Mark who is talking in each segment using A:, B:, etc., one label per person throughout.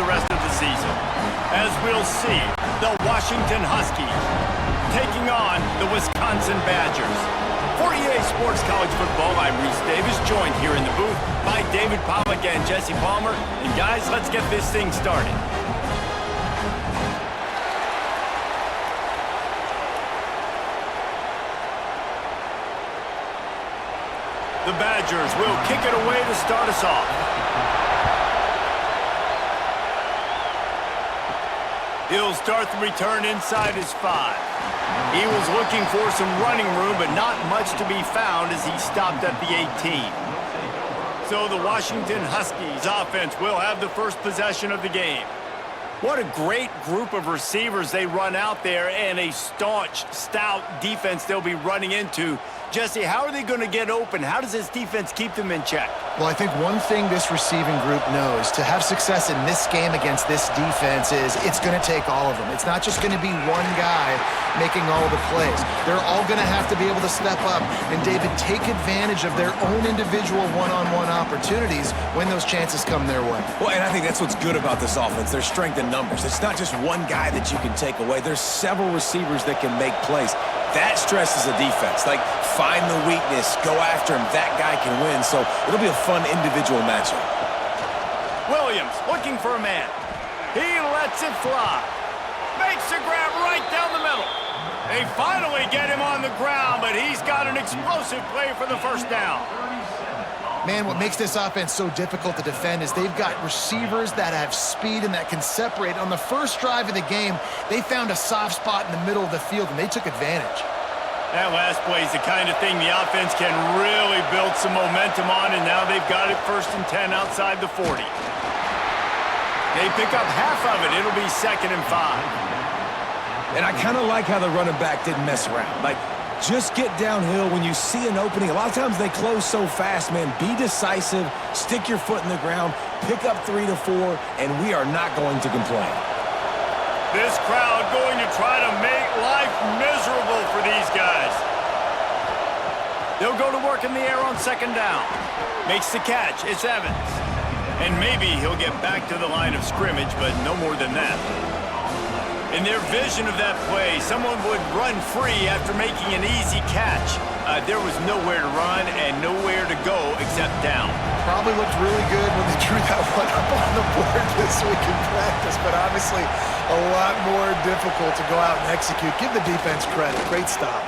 A: the rest of the season. As we'll see, the Washington Huskies taking on the Wisconsin Badgers. For EA Sports College Football, I'm Reese Davis, joined here in the booth by David Pollack and Jesse Palmer. And guys, let's get this thing started. The Badgers will kick it away to start us off. He'll start the return inside his 5. He was looking for some running room, but not much to be found as he stopped at the 18. So the Washington Huskies offense will have the first possession of the game. What a great group of receivers they run out there, and a staunch, stout defense they'll be running into. Jesse, how are they going to get open? How does this defense keep them in check?
B: Well, I think one thing this receiving group knows to have success in this game against this defense is it's going to take all of them. It's not just going to be one guy making all the plays. They're all going to have to be able to step up and, David, take advantage of their own individual one-on-one opportunities when those chances come their way.
C: Well, and I think that's what's good about this offense. Their strength in numbers. It's not just one guy that you can take away. There's several receivers that can make plays. That stresses the defense. Like, find the weakness, go after him. That guy can win. So it'll be a fun individual matchup.
A: Williams looking for a man. He lets it fly. Makes a grab right down the middle. They finally get him on the ground, but he's got an explosive play for the first down.
B: Man, what makes this offense so difficult to defend is they've got receivers that have speed and that can separate. On the first drive of the game, they found a soft spot in the middle of the field, and they took advantage.
A: That last play is the kind of thing the offense can really build some momentum on, and now they've got it 1st and 10 outside the 40. They pick up half of it. It'll be 2nd and 5.
C: And I kind of like how the running back didn't mess around. Like, just get downhill when you see an opening. A lot of times they close so fast, man. Be decisive, stick your foot in the ground, pick up 3 to 4, and we are not going to complain.
A: This crowd going to try to make life miserable for these guys. They'll go to work in the air on 2nd down. Makes the catch. It's Evans. And maybe he'll get back to the line of scrimmage, but no more than that. In their vision of that play, someone would run free after making an easy catch. There was nowhere to run and nowhere to go except down.
B: Probably looked really good when they drew that one up on the board this week in practice, but obviously a lot more difficult to go out and execute. Give the defense credit. Great stop.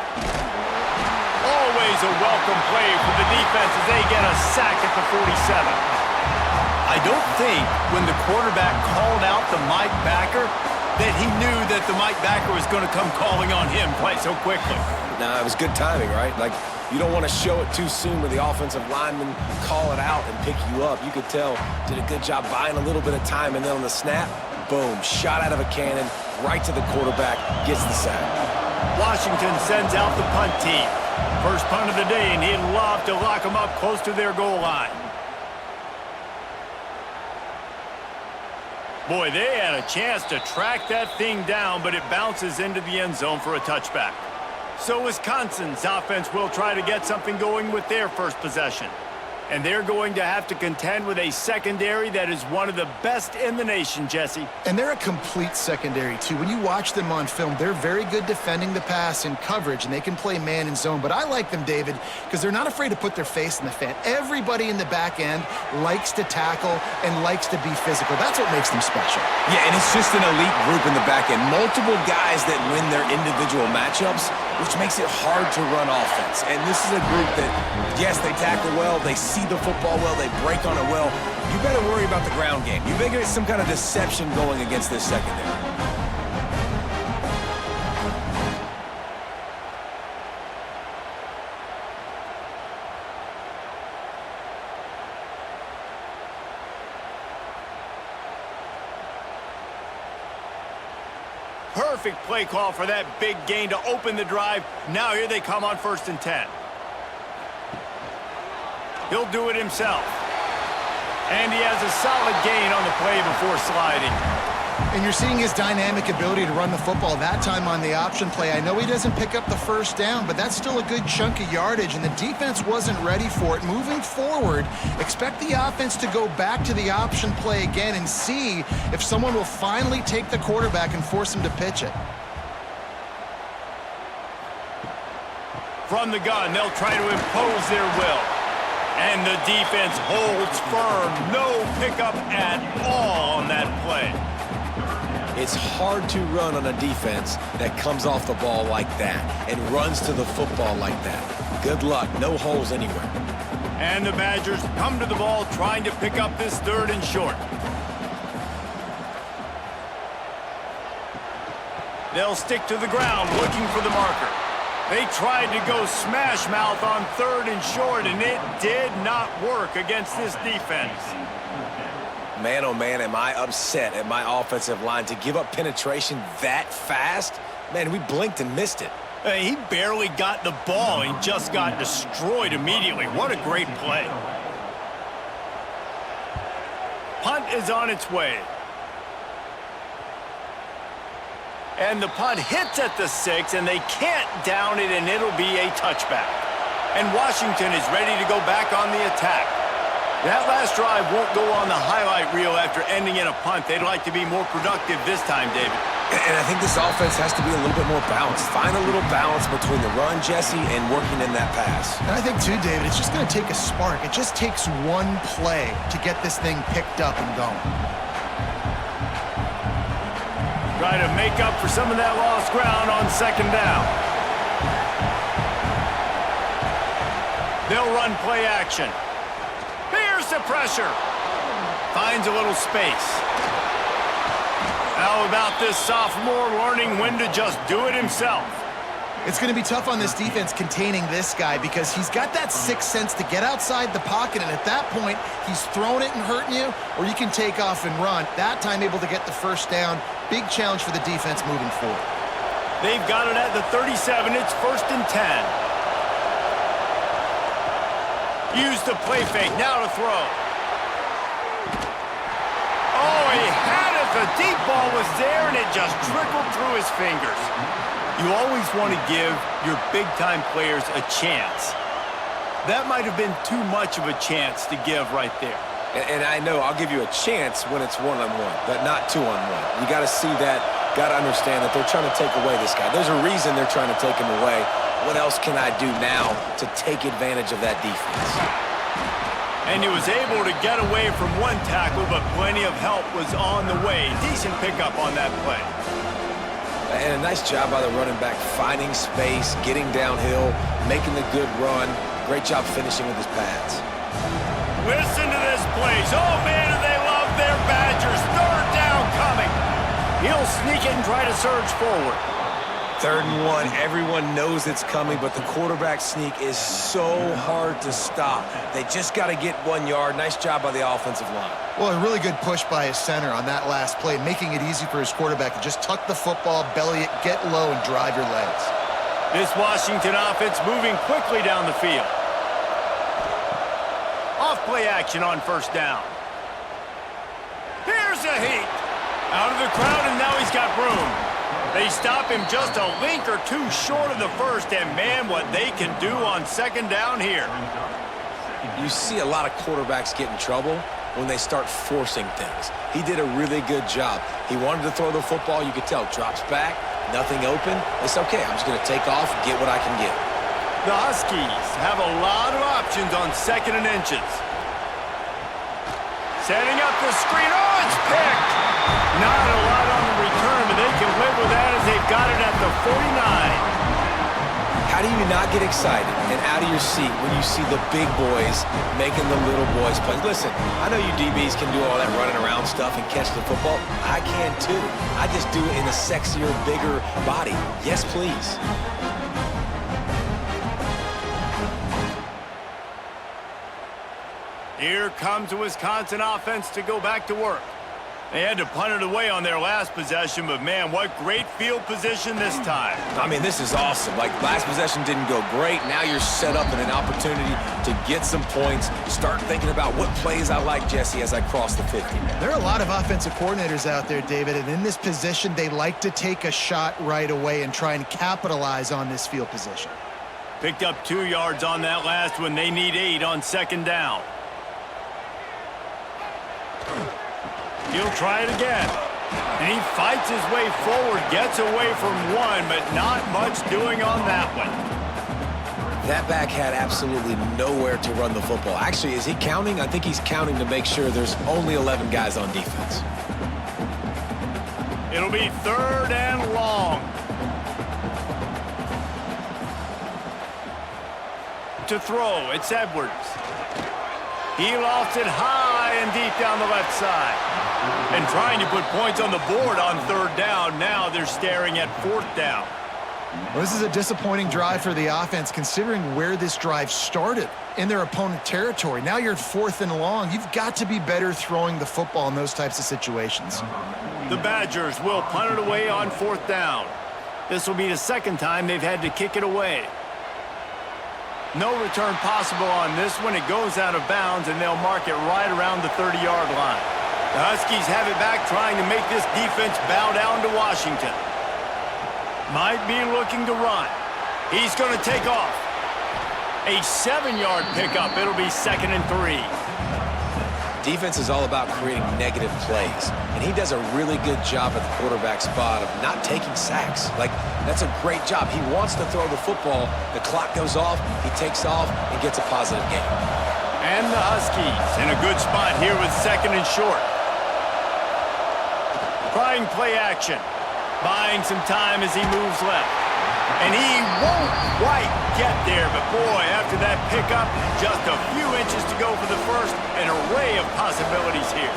A: Always a welcome play for the defense as they get a sack at the 47. I don't think when the quarterback called out the Mike backer that he knew that the Mike backer was going to come calling on him quite so quickly.
C: Nah, it was good timing, right? Like, you don't want to show it too soon where the offensive lineman call it out and pick you up. You could tell, did a good job buying a little bit of time, and then on the snap, boom, shot out of a cannon, right to the quarterback, gets the sack.
A: Washington sends out the punt team. First punt of the day, and he'd love to lock them up close to their goal line. Boy, they had a chance to track that thing down, but it bounces into the end zone for a touchback. So Wisconsin's offense will try to get something going with their first possession. And they're going to have to contend with a secondary that is one of the best in the nation, Jesse.
B: And they're a complete secondary, too. When you watch them on film, they're very good defending the pass and coverage, and they can play man and zone. But I like them, David, because they're not afraid to put their face in the fan. Everybody in the back end likes to tackle and likes to be physical. That's what makes them special.
C: Yeah, and it's just an elite group in the back end. Multiple guys that win their individual matchups, which makes it hard to run offense. And this is a group that, yes, they tackle well, they see the football well, they break on it well. You better worry about the ground game. You better get some kind of deception going against this secondary.
A: Perfect play call for that big gain to open the drive. Now here they come on 1st and 10. He'll do it himself. And he has a solid gain on the play before sliding.
B: And you're seeing his dynamic ability to run the football, that time on the option play. I know he doesn't pick up the first down, but that's still a good chunk of yardage, and the defense wasn't ready for it. Moving forward, expect the offense to go back to the option play again and see if someone will finally take the quarterback and force him to pitch it.
A: From the gun, they'll try to impose their will. And the defense holds firm. No pickup at all on that play.
C: It's hard to run on a defense that comes off the ball like that and runs to the football like that. Good luck. No holes anywhere.
A: And the Badgers come to the ball trying to pick up this 3rd and short. They'll stick to the ground looking for the marker. They tried to go smash mouth on 3rd and short, and it did not work against this defense.
C: Man, oh man, am I upset at my offensive line to give up penetration that fast? Man, we blinked and missed it.
A: He barely got the ball and just got destroyed immediately. What a great play. Punt is on its way. And the punt hits at the 6, and they can't down it, and it'll be a touchback. And Washington is ready to go back on the attack. That last drive won't go on the highlight reel after ending in a punt. They'd like to be more productive this time, David.
C: And I think this offense has to be a little bit more balanced. Find a little balance between the run, Jesse, and working in that pass.
B: And I think, too, David, it's just going to take a spark. It just takes one play to get this thing picked up and going.
A: Try to make up for some of that lost ground on 2nd down. They'll run play action. Here's the pressure. Finds a little space. How about this sophomore learning when to just do it himself?
B: It's going to be tough on this defense containing this guy because he's got that sixth sense to get outside the pocket, and at that point, he's throwing it and hurting you, or you can take off and run. That time able to get the first down. Big challenge for the defense moving forward.
A: They've got it at the 37. It's 1st and 10. Use the play fake. Now to throw. Oh, he had it. The deep ball was there, and it just trickled through his fingers. You always want to give your big-time players a chance. That might have been too much of a chance to give right there.
C: And I know I'll give you a chance when it's one-on-one, but not two-on-one. You got to see that, got to understand that they're trying to take away this guy. There's a reason they're trying to take him away. What else can I do now to take advantage of that defense?
A: And he was able to get away from one tackle, but plenty of help was on the way. Decent pickup on that play.
C: And a nice job by the running back, finding space, getting downhill, making the good run. Great job finishing with his pads.
A: Listen to this place. Oh, man, do they love their Badgers. 3rd down coming. He'll sneak it and try to surge forward.
C: 3rd and 1. Everyone knows it's coming, but the quarterback sneak is so hard to stop. They just got to get 1 yard. Nice job by the offensive line.
B: Well, a really good push by his center on that last play, making it easy for his quarterback to just tuck the football, belly it, get low, and drive your legs.
A: This Washington offense moving quickly down the field. Off play action on 1st down. Here's a heat. Out of the crowd, and now he's got room. They stop him just a link or two short of the 1st, and man, what they can do on 2nd down here.
C: You see a lot of quarterbacks get in trouble when they start forcing things. He did a really good job. He wanted to throw the football. You could tell. Drops back, nothing open. It's okay. I'm just going to take off and get what I can get.
A: The Huskies have a lot of options on 2nd and inches. Setting up the screen. Oh, it's picked. Not a lot on the return, but they can live with that as they've got it at the 49.
C: How do you not get excited and out of your seat when you see the big boys making the little boys play? Listen, I know you DBs can do all that running around stuff and catch the football. I can too. I just do it in a sexier, bigger body. Yes, please.
A: Here comes the Wisconsin offense to go back to work. They had to punt it away on their last possession, but man, what great field position this time.
C: I mean, this is awesome. Like, last possession didn't go great. Now you're set up in an opportunity to get some points. Start thinking about what plays I like, Jesse, as I cross the 50.
B: There are a lot of offensive coordinators out there, David, and in this position, they like to take a shot right away and try and capitalize on this field position.
A: Picked up 2 yards on that last one. They need 8 on second down. He'll try it again. And he fights his way forward, gets away from one, but not much doing on that one.
C: That back had absolutely nowhere to run the football. Actually, is he counting? I think he's counting to make sure there's only 11 guys on defense.
A: It'll be 3rd and long. To throw, it's Edwards. He lofts it high and deep down the left side. And trying to put points on the board on 3rd down. Now they're staring at 4th down.
B: Well, this is a disappointing drive for the offense, considering where this drive started in their opponent territory. Now you're at 4th and long. You've got to be better throwing the football in those types of situations.
A: The Badgers will punt it away on 4th down. This will be the 2nd time they've had to kick it away. No return possible on this one. It goes out of bounds, and they'll mark it right around the 30-yard line. The Huskies have it back, trying to make this defense bow down to Washington. Might be looking to run. He's going to take off. A 7-yard pickup. It'll be 2nd and 3.
C: Defense is all about creating negative plays, and he does a really good job at the quarterback spot of not taking sacks. Like, that's a great job. He wants to throw the football. The clock goes off, he takes off, and gets a positive gain.
A: And the Huskies in a good spot here with 2nd and short. Trying play action. Buying some time as he moves left. And he won't quite get there, but boy, after that pickup, just a few inches to go for the first. An array of possibilities here.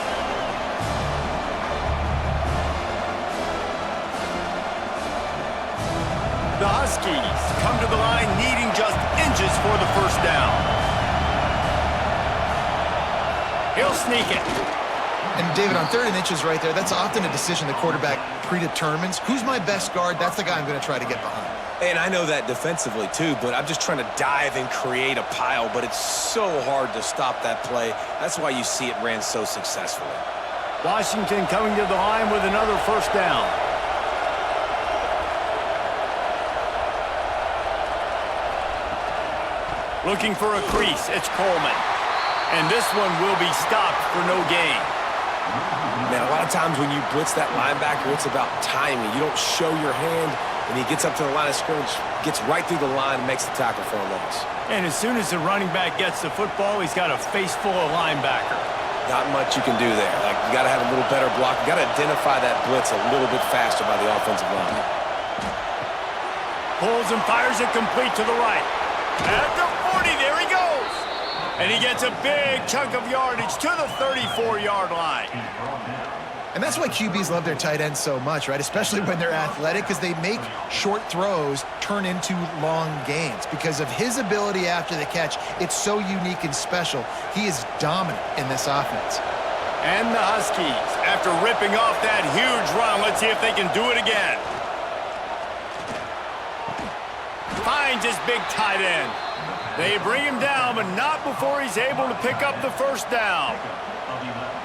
A: The Huskies come to the line needing just inches for the first down. He'll sneak it.
B: And David, on 3rd and inches right there, that's often a decision the quarterback predetermines. Who's my best guard? That's the guy I'm going to try to get behind.
C: And I know that defensively, too, but I'm just trying to dive and create a pile, but it's so hard to stop that play. That's why you see it ran so successfully.
A: Washington coming to the line with another first down. Looking for a crease, it's Coleman. And this one will be stopped for no gain.
C: Man, a lot of times when you blitz that linebacker, it's about timing. You don't show your hand, and he gets up to the line of scrimmage, gets right through the line, and makes the tackle for a loss.
A: And as soon as the running back gets the football, he's got a face full of linebacker.
C: Not much you can do there. Like, you got to have a little better block. You got to identify that blitz a little bit faster by the offensive line.
A: Pulls and fires it complete to the right. At the 40, there he goes. And he gets a big chunk of yardage to the 34-yard line.
B: And that's why QBs love their tight ends so much, right? Especially when they're athletic, because they make short throws turn into long gains. Because of his ability after the catch, it's so unique and special. He is dominant in this offense.
A: And the Huskies, after ripping off that huge run, let's see if they can do it again. Finds his big tight end. They bring him down, but not before he's able to pick up the first down.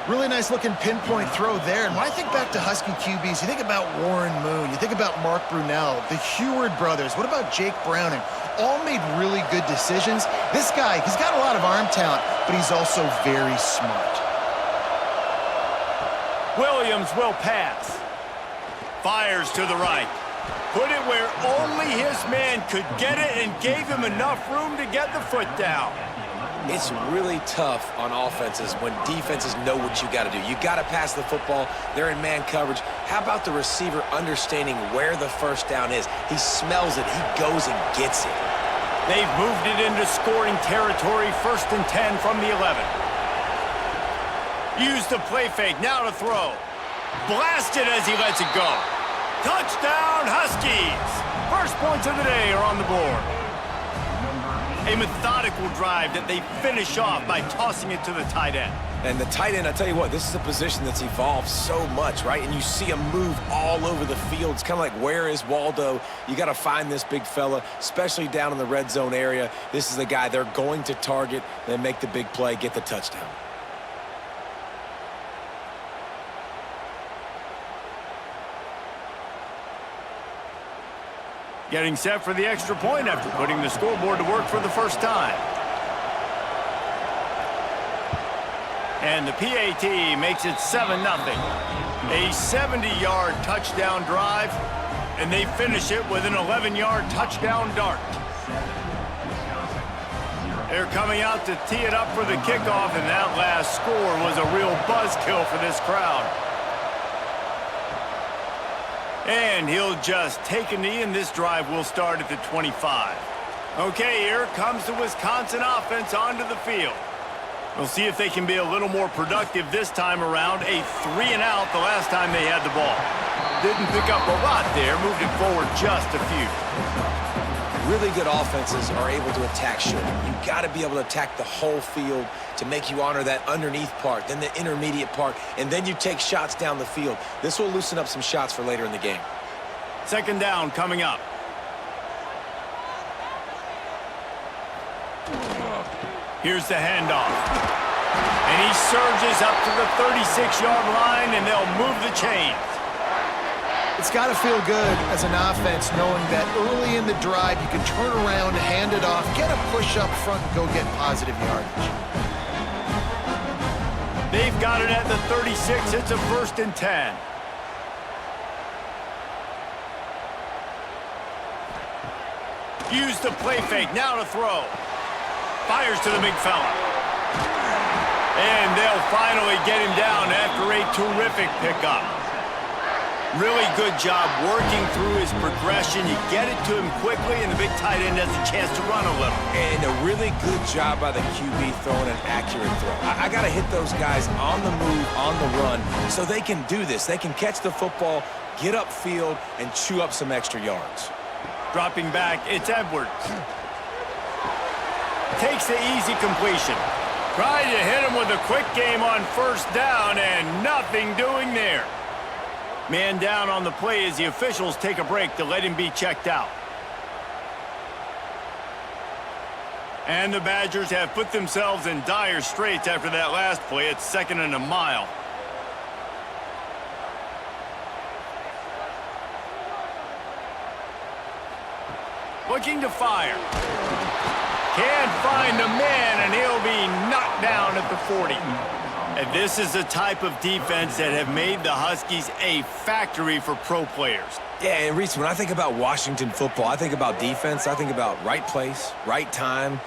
B: Really nice looking pinpoint throw there. And when I think back to Husky QBs, you think about Warren Moon, you think about Mark Brunell, the Heward brothers, what about Jake Browning? All made really good decisions. This guy, he's got a lot of arm talent, but he's also very smart. Williams will pass.
A: Fires to the right. Put it where only his man could get it and gave him enough room to get the foot down.
C: It's really tough on offenses when defenses know what you got to do. You got to pass the football. They're in man coverage. How about the receiver understanding where the first down is? He smells it. He goes and gets it.
A: They've moved it into scoring territory, 1st and 10 from the 11. Use the play fake, now to throw. Blasted as he lets it go. Touchdown, Huskies! First points of the day are on the board. A methodical drive that they finish off by tossing it to the tight end.
C: And the tight end, I tell you what, this is a position that's evolved so much, right? And you see him move all over the field. It's kind of like, where is Waldo? You got to find this big fella, especially down in the red zone area. This is the guy they're going to target, then make the big play, get the touchdown.
A: Getting set for the extra point after putting the scoreboard to work for the first time. And the PAT makes it 7-0. A 70-yard touchdown drive, and they finish it with an 11-yard touchdown dart. They're coming out to tee it up for the kickoff, and that last score was a real buzzkill for this crowd. And he'll just take a knee, and this drive will start at the 25. Okay, here comes the Wisconsin offense onto the field. We'll see if they can be a little more productive this time around. A 3-and-out the last time they had the ball. Didn't pick up a lot there, moved it forward just a few.
C: Really good offenses are able to attack short. You've got to be able to attack the whole field to make you honor that underneath part, then the intermediate part, and then you take shots down the field. This will loosen up some shots for later in the game.
A: Second down coming up. Here's the handoff. And he surges up to the 36-yard line, and they'll move the chains.
B: It's got to feel good as an offense knowing that early in the drive you can turn around, hand it off, get a push up front, and go get positive yardage.
A: They've got it at the 36. It's a 1st and 10. Use the play fake. Now to throw. Fires to the big fella. And they'll finally get him down after a terrific pickup. Really good job working through his progression. You get it to him quickly, and the big tight end has a chance to run a little.
C: And a really good job by the QB throwing an accurate throw. I got to hit those guys on the move, on the run, so they can do this. They can catch the football, get upfield, and chew up some extra yards.
A: Dropping back, it's Edwards. Takes the easy completion. Tried to hit him with a quick game on 1st down, and nothing doing there. Man down on the play as the officials take a break to let him be checked out. And the Badgers have put themselves in dire straits after that last play. It's 2nd and a mile. Looking to fire. Can't find a man, and he'll be knocked down at the 40. And this is the type of defense that have made the Huskies a factory for pro players.
C: Yeah, and Reese, when I think about Washington football, I think about defense. I think about right place, right time,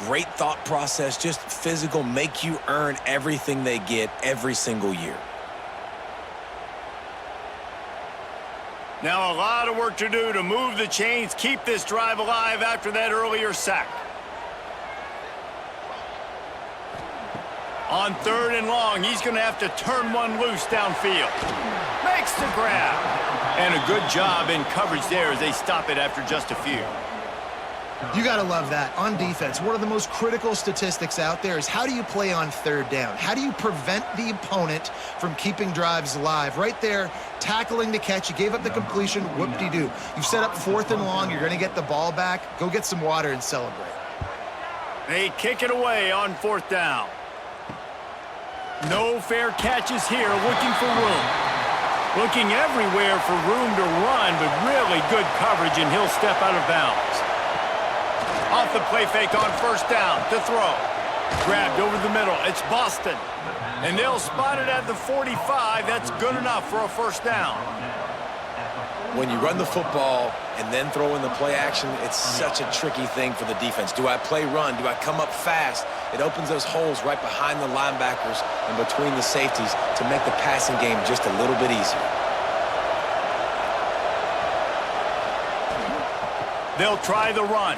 C: great thought process, just physical, make you earn everything they get every single year.
A: Now a lot of work to do to move the chains, keep this drive alive after that earlier sack. On 3rd and long, he's going to have to turn one loose downfield. Makes the grab. And a good job in coverage there as they stop it after just a few.
B: You got to love that. On defense, one of the most critical statistics out there is how do you play on 3rd down? How do you prevent the opponent from keeping drives alive? Right there, tackling the catch. You gave up the completion. Whoop-de-doo. You've set up 4th and long. You're going to get the ball back. Go get some water and celebrate.
A: They kick it away on 4th down. No fair catches here, looking for room. Looking everywhere for room to run, but really good coverage, and he'll step out of bounds. Off the play fake on 1st down to throw. Grabbed over the middle. It's Boston. And they'll spot it at the 45. That's good enough for a 1st down.
C: When you run the football and then throw in the play action, it's such a tricky thing for the defense. Do I play run? Do I come up fast? It opens those holes right behind the linebackers and between the safeties to make the passing game just a little bit easier.
A: They'll try the run.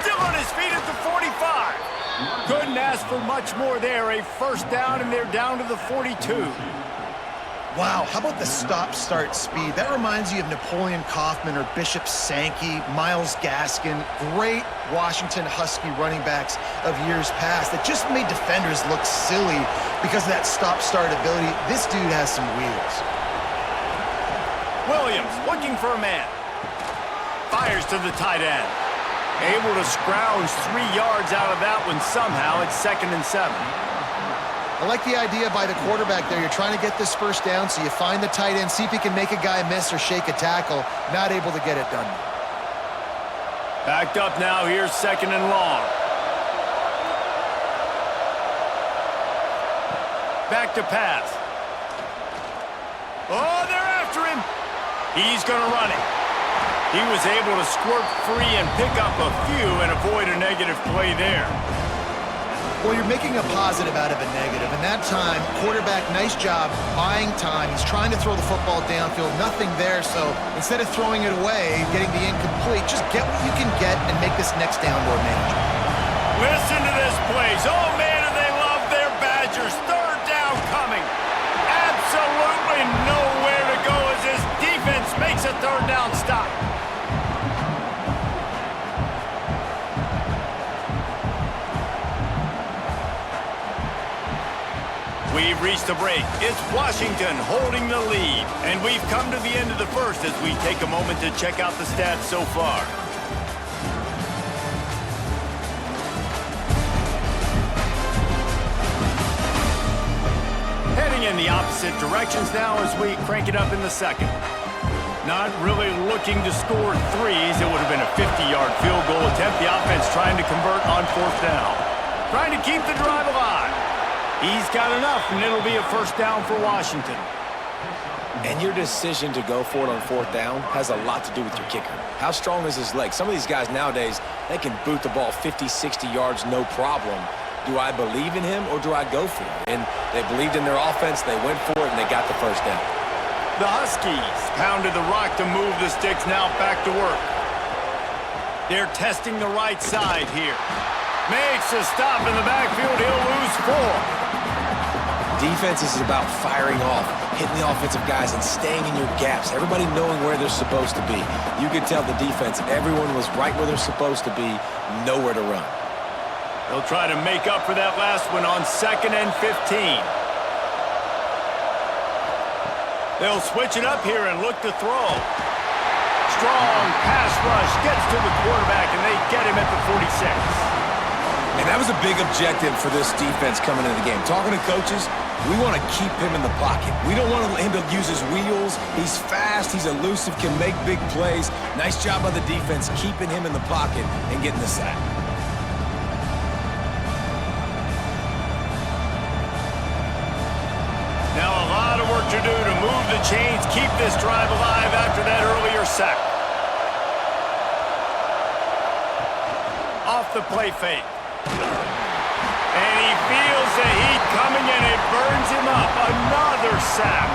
A: Still on his feet at the 45. Couldn't ask for much more there. A 1st down, and they're down to the 42.
B: Wow, how about the stop-start speed? That reminds you of Napoleon Kaufman or Bishop Sankey, Myles Gaskin, great Washington Husky running backs of years past that just made defenders look silly because of that stop-start ability. This dude has some wheels.
A: Williams looking for a man. Fires to the tight end. Able to scrounge 3 yards out of that one somehow. It's 2nd and 7.
B: I like the idea by the quarterback there. You're trying to get this first down, so you find the tight end, see if he can make a guy miss or shake a tackle. Not able to get it done.
A: Backed up now. Here's 2nd and long. Back to pass. Oh, they're after him. He's going to run it. He was able to squirt free and pick up a few and avoid a negative play there.
B: Well, you're making a positive out of a negative. And that time, quarterback, nice job buying time. He's trying to throw the football downfield. Nothing there, so instead of throwing it away, getting the incomplete, just get what you can get and make this next down more manageable.
A: Listen to this place. Oh, man, do they love their Badgers. 3rd down coming. Absolutely nowhere to go as this defense makes a 3rd down stop. We've reached a break. It's Washington holding the lead. And we've come to the end of the first as we take a moment to check out the stats so far. Heading in the opposite directions now as we crank it up in the second. Not really looking to score threes. It would have been a 50-yard field goal attempt. The offense trying to convert on 4th down. Trying to keep the drive alive. He's got enough, and it'll be a 1st down for Washington.
C: And your decision to go for it on 4th down has a lot to do with your kicker. How strong is his leg? Some of these guys nowadays, they can boot the ball 50, 60 yards, no problem. Do I believe in him or do I go for it? And they believed in their offense, they went for it, and they got the 1st down.
A: The Huskies pounded the rock to move the sticks, now back to work. They're testing the right side here. Makes a stop in the backfield, he'll lose 4.
C: Defense is about firing off, hitting the offensive guys, and staying in your gaps. Everybody knowing where they're supposed to be. You could tell the defense, everyone was right where they're supposed to be, nowhere to run.
A: They'll try to make up for that last one on 2nd and 15. They'll switch it up here and look to throw. Strong pass rush gets to the quarterback, and they get him at the 46.
C: And that was a big objective for this defense coming into the game. Talking to coaches, we want to keep him in the pocket. We don't want him to use his wheels. He's fast, he's elusive, can make big plays. Nice job by the defense keeping him in the pocket and getting the sack.
A: Now a lot of work to do to move the chains, keep this drive alive after that earlier sack. Off the play fake. And he feels the heat coming and it burns him up. Another sack.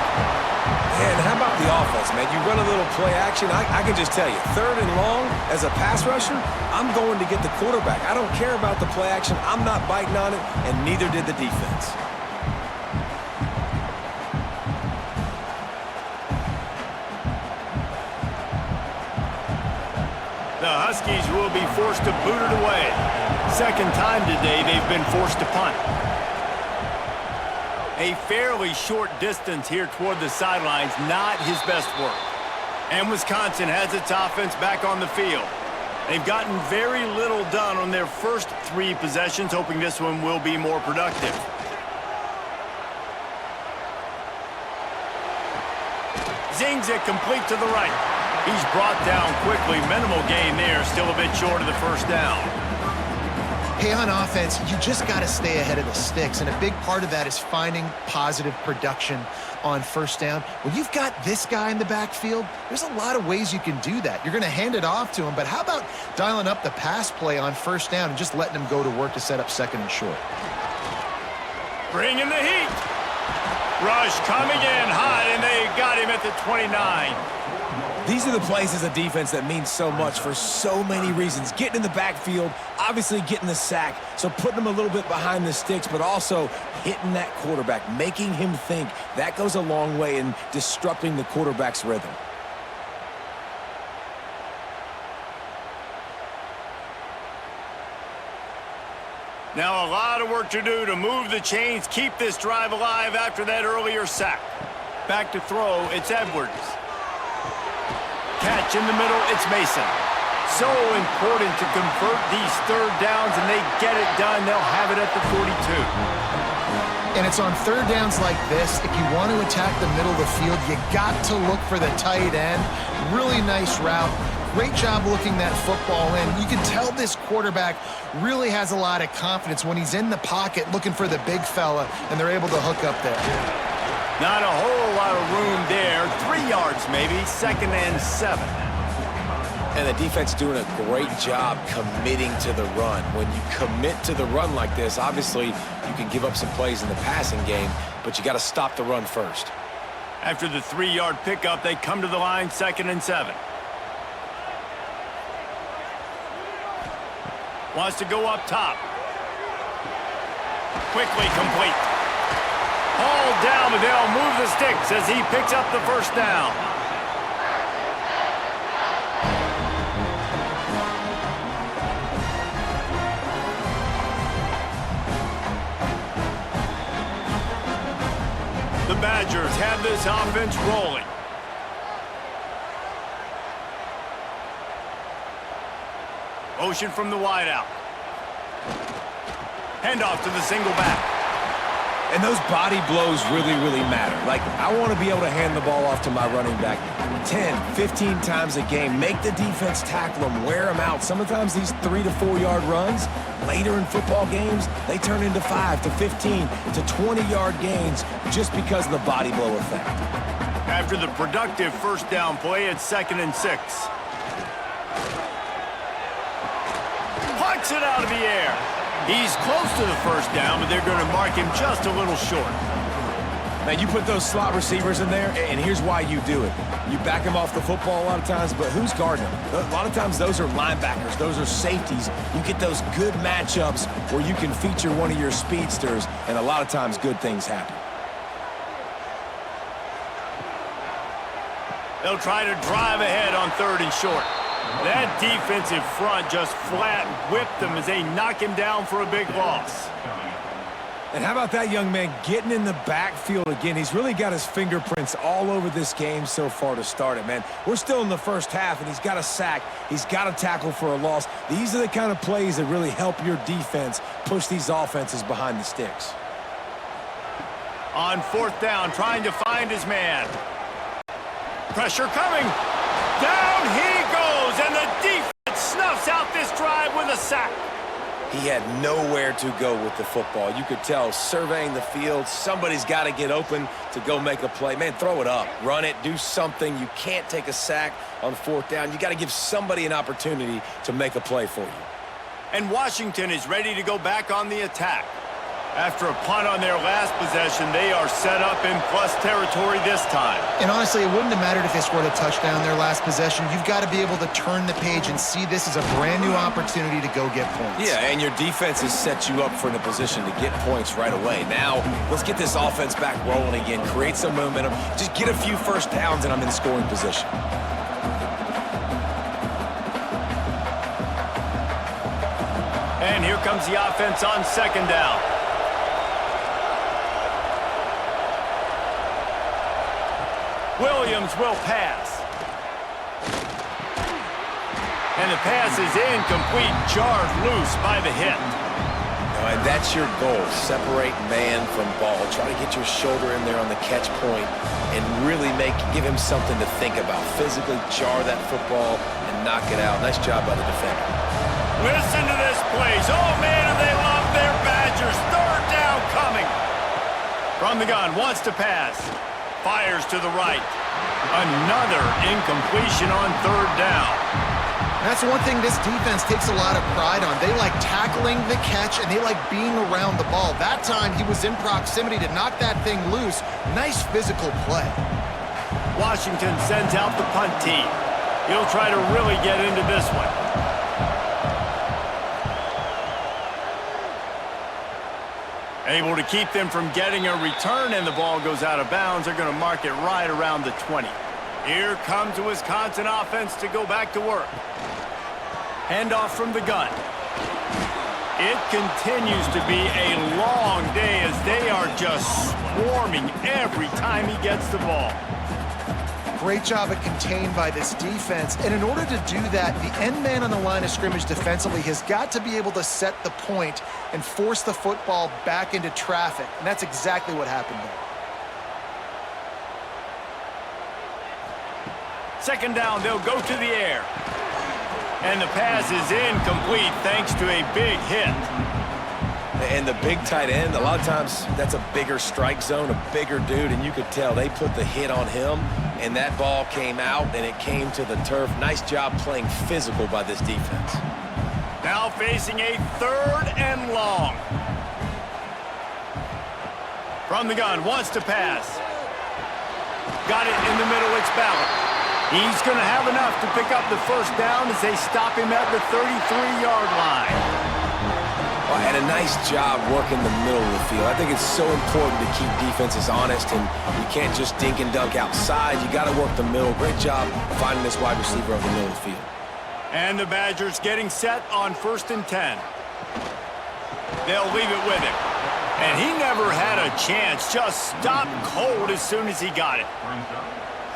C: Man, how about the offense, man? You run a little play action. I can just tell you, 3rd and long, as a pass rusher, I'm going to get the quarterback. I don't care about the play action. I'm not biting on it, and neither did the defense.
A: The Huskies will be forced to boot it away. 2nd time today they've been forced to punt. A fairly short distance here toward the sidelines, not his best work. And Wisconsin has its offense back on the field. They've gotten very little done on their first 3 possessions, hoping this one will be more productive. Zings it complete to the right. He's brought down quickly. Minimal gain there, still a bit short of the 1st down.
B: Hey, on offense, you just got to stay ahead of the sticks, and a big part of that is finding positive production on 1st down. When you've got this guy in the backfield, there's a lot of ways you can do that. You're going to hand it off to him, but how about dialing up the pass play on 1st down and just letting him go to work to set up 2nd and short?
A: Bringing the heat. Rush coming in hot, and they got him at the 29.
C: These are the plays as a defense that mean so much for so many reasons. Getting in the backfield, obviously getting the sack, so putting him a little bit behind the sticks, but also hitting that quarterback, making him think. That goes a long way in disrupting the quarterback's rhythm.
A: Now a lot of work to do to move the chains, keep this drive alive after that earlier sack. Back to throw, it's Edwards. Catch in the middle, it's Mason. So important to convert these third downs, and they get it done. They'll have it at the 42.
B: And it's on third downs like this, if you want to attack the middle of the field, you got to look for the tight end. Really nice route. Great job looking that football in. You can tell this quarterback really has a lot of confidence when he's in the pocket looking for the big fella, and they're able to hook up there.
A: Not a whole lot of room there. 3 yards maybe, 2nd and 7.
C: And the defense doing a great job committing to the run. When you commit to the run like this, obviously you can give up some plays in the passing game, but you got to stop the run first.
A: After the 3-yard pickup, they come to the line, 2nd and 7. Wants to go up top. Quickly complete. Hauled down, but they'll move the sticks as he picks up the first down. The Badgers have this offense rolling. Motion from the wideout. Handoff to the single back.
C: And those body blows really, really matter. Like, I want to be able to hand the ball off to my running back 10, 15 times a game. Make the defense tackle them, wear them out. Sometimes these 3 to 4 yard runs, later in football games, they turn into 5 to 15 to 20-yard gains just because of the body blow effect.
A: After the productive first down play, it's 2nd and 6. Pucks it out of the air. He's close to the first down, but they're going to mark him just a little short.
C: Man, you put those slot receivers in there, and here's why you do it. You back them off the football a lot of times, but who's guarding them? A lot of times those are linebackers. Those are safeties. You get those good matchups where you can feature one of your speedsters, and a lot of times good things happen.
A: They'll try to drive ahead on 3rd and short. That defensive front just flat whipped them as they knock him down for a big loss.
C: And how about that young man getting in the backfield again? He's really got his fingerprints all over this game so far to start it, man. We're still in the first half, and he's got a sack. He's got a tackle for a loss. These are the kind of plays that really help your defense push these offenses behind the sticks.
A: On 4th down, trying to find his man. Pressure coming. Down he goes, and the defense snuffs out this drive with a sack.
C: He had nowhere to go with the football. You could tell, surveying the field, somebody's got to get open to go make a play. Man, throw it up, run it, do something. You can't take a sack on 4th down. You got to give somebody an opportunity to make a play for you.
A: And Washington is ready to go back on the attack. After a punt on their last possession, they are set up in plus territory this time.
B: And honestly, it wouldn't have mattered if they scored a touchdown their last possession. You've got to be able to turn the page and see this as a brand new opportunity to go get points.
C: Yeah, and your defense has set you up for in a position to get points right away. Now, let's get this offense back rolling again, create some momentum, just get a few first downs, and I'm in scoring position.
A: And here comes the offense on 2nd down. Williams will pass. And the pass is incomplete, jarred loose by the hit.
C: And that's your goal, separate man from ball. Try to get your shoulder in there on the catch point and really give him something to think about. Physically jar that football and knock it out. Nice job by the defender.
A: Listen to this place. Oh, man, do they love their Badgers. 3rd down coming. From the gun, wants to pass. Fires to the right. Another incompletion on 3rd down.
B: That's one thing this defense takes a lot of pride on. They like tackling the catch, and they like being around the ball. That time, he was in proximity to knock that thing loose. Nice physical play.
A: Washington sends out the punt team. He'll try to really get into this one. Able to keep them from getting a return, and the ball goes out of bounds. They're going to mark it right around the 20. Here comes the Wisconsin offense to go back to work. Handoff from the gun. It continues to be a long day as they are just swarming every time he gets the ball.
B: Great job at contained by this defense. And in order to do that, the end man on the line of scrimmage defensively has got to be able to set the point and force the football back into traffic. And that's exactly what happened there.
A: Second down, they'll go to the air. And the pass is incomplete thanks to a big hit.
C: And the big tight end, a lot of times that's a bigger strike zone, a bigger dude, and you could tell they put the hit on him, and that ball came out, and it came to the turf. Nice job playing physical by this defense.
A: Now facing a 3rd and long. From the gun, wants to pass. Got it in the middle, it's Ballard. He's going to have enough to pick up the first down as they stop him at the 33-yard line.
C: Well, and a nice job working the middle of the field. I think it's so important to keep defenses honest, and you can't just dink and dunk outside. You got to work the middle. Great job finding this wide receiver over the middle of the field.
A: And the Badgers getting set on 1st and 10. They'll leave it with him. And he never had a chance. Just stopped cold as soon as he got it.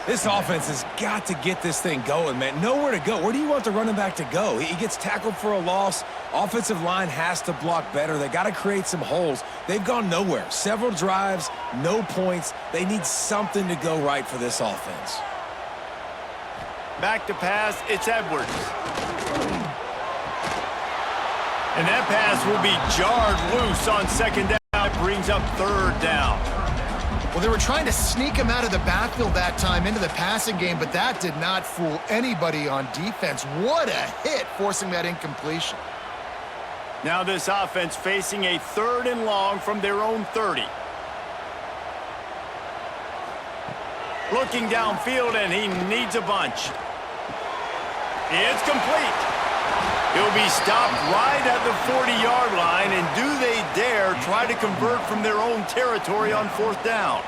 C: This offense has got to get this thing going, man. Nowhere to go. Where do you want the running back to go? He gets tackled for a loss. Offensive line has to block better. They got to create some holes. They've gone nowhere. Several drives, no points. They need something to go right for this offense.
A: Back to pass, it's Edwards. And that pass will be jarred loose on 2nd down. It brings up 3rd down.
B: Well, they were trying to sneak him out of the backfield that time into the passing game, but that did not fool anybody on defense. What a hit, forcing that incompletion.
A: Now this offense facing a 3rd and long from their own 30. Looking downfield, and he needs a bunch. It's complete. He'll be stopped right at the 40-yard line, and do they dare try to convert from their own territory on 4th down?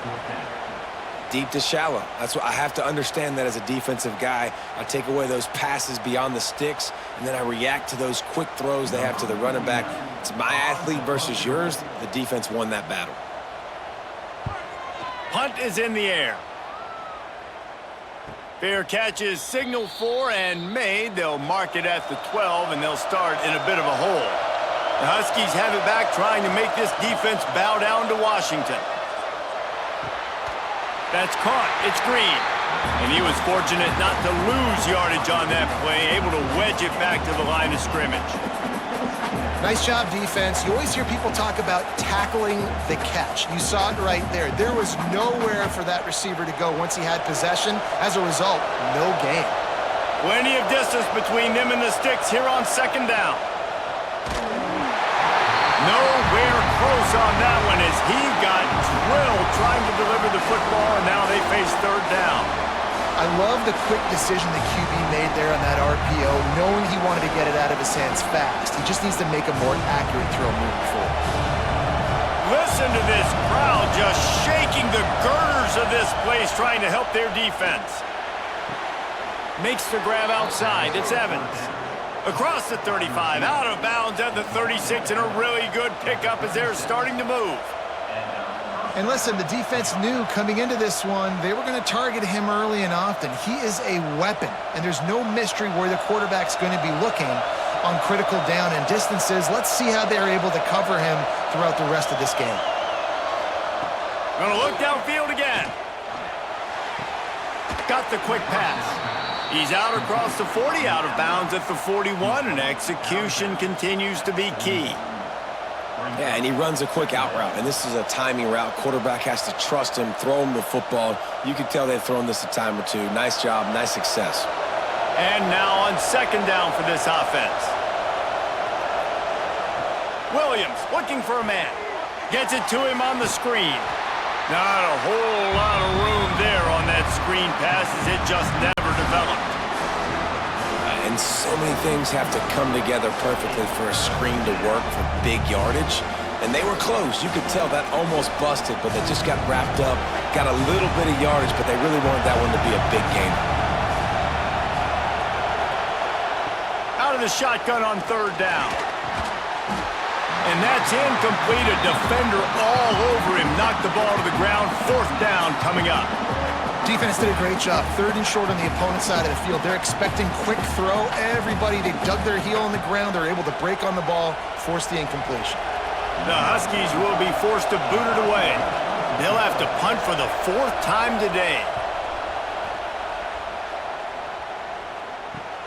C: Deep to shallow. That's what I have to understand that as a defensive guy. I take away those passes beyond the sticks, and then I react to those quick throws they have to the running back. It's my athlete versus yours. The defense won that battle.
A: Punt is in the air. Fair catch is signaled for and made. They'll mark it at the 12, and they'll start in a bit of a hole. The Huskies have it back, trying to make this defense bow down to Washington. That's caught. It's Green. And he was fortunate not to lose yardage on that play, able to wedge it back to the line of scrimmage.
B: Nice job, defense. You always hear people talk about tackling the catch. You saw it right there. There was nowhere for that receiver to go once he had possession. As a result, no gain.
A: Plenty of distance between them and the sticks here on 2nd down. Nowhere close on that one as he got drilled trying to deliver the football, and now they face 3rd down.
B: I love the quick decision the QB made there on that RPO, knowing he wanted to get it out of his hands fast. He just needs to make a more accurate throw moving forward.
A: Listen to this crowd just shaking the girders of this place, trying to help their defense. Makes the grab outside. It's Evans. Across the 35, out of bounds at the 36, and a really good pickup as they're starting to move.
B: And listen, the defense knew coming into this one, they were going to target him early and often. He is a weapon, and there's no mystery where the quarterback's going to be looking on critical down and distances. Let's see how they're able to cover him throughout the rest of this game.
A: Going to look downfield again. Got the quick pass. He's out across the 40, out of bounds at the 41, and execution continues to be key.
C: Yeah, and he runs a quick out route, and this is a timing route. Quarterback has to trust him, throw him the football. You can tell they've thrown this a time or two. Nice job, nice success.
A: And now on 2nd down for this offense. Williams looking for a man. Gets it to him on the screen. Not a whole lot of room there on that screen pass as it just never developed.
C: And so many things have to come together perfectly for a screen to work for big yardage. And they were close. You could tell that almost busted, but they just got wrapped up, got a little bit of yardage, but they really wanted that one to be a big game.
A: Out of the shotgun on third down. And that's incomplete. A defender all over him. Knocked the ball to the ground. Fourth down coming up.
B: Defense did a great job. Third and short on the opponent's side of the field. They're expecting quick throw. Everybody, they dug their heel on the ground. They're able to break on the ball, force the incompletion.
A: The Huskies will be forced to boot it away. They'll have to punt for the fourth time today.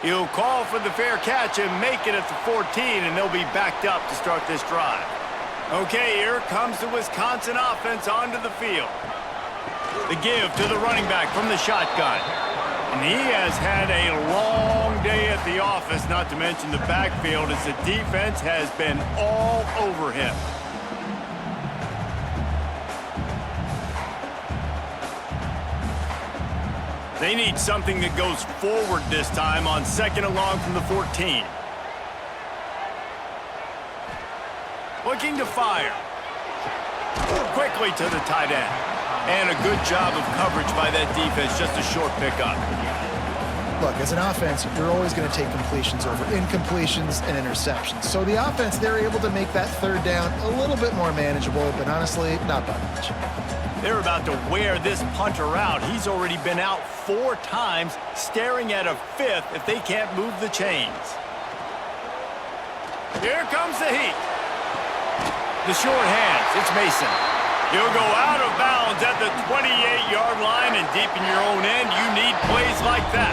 A: He'll call for the fair catch and make it at the 14, and they'll be backed up to start this drive. Okay, here comes the Wisconsin offense onto the field. The give to the running back from the shotgun. And he has had a long day at the office, not to mention the backfield, as the defense has been all over him. They need something that goes forward this time on second and long from the 14. Looking to fire. Quickly to the tight end. And a good job of coverage by that defense, just a short pickup.
B: Look, as an offense, you're always going to take completions over incompletions and interceptions. So the offense, they're able to make that third down a little bit more manageable, but honestly, not by much.
A: They're about to wear this punter out. He's already been out 4 times, staring at a 5th if they can't move the chains. Here comes the heat. The short hands, it's Mason. He'll go out of bounds at the 28-yard line, and deep in your own end, you need plays like that.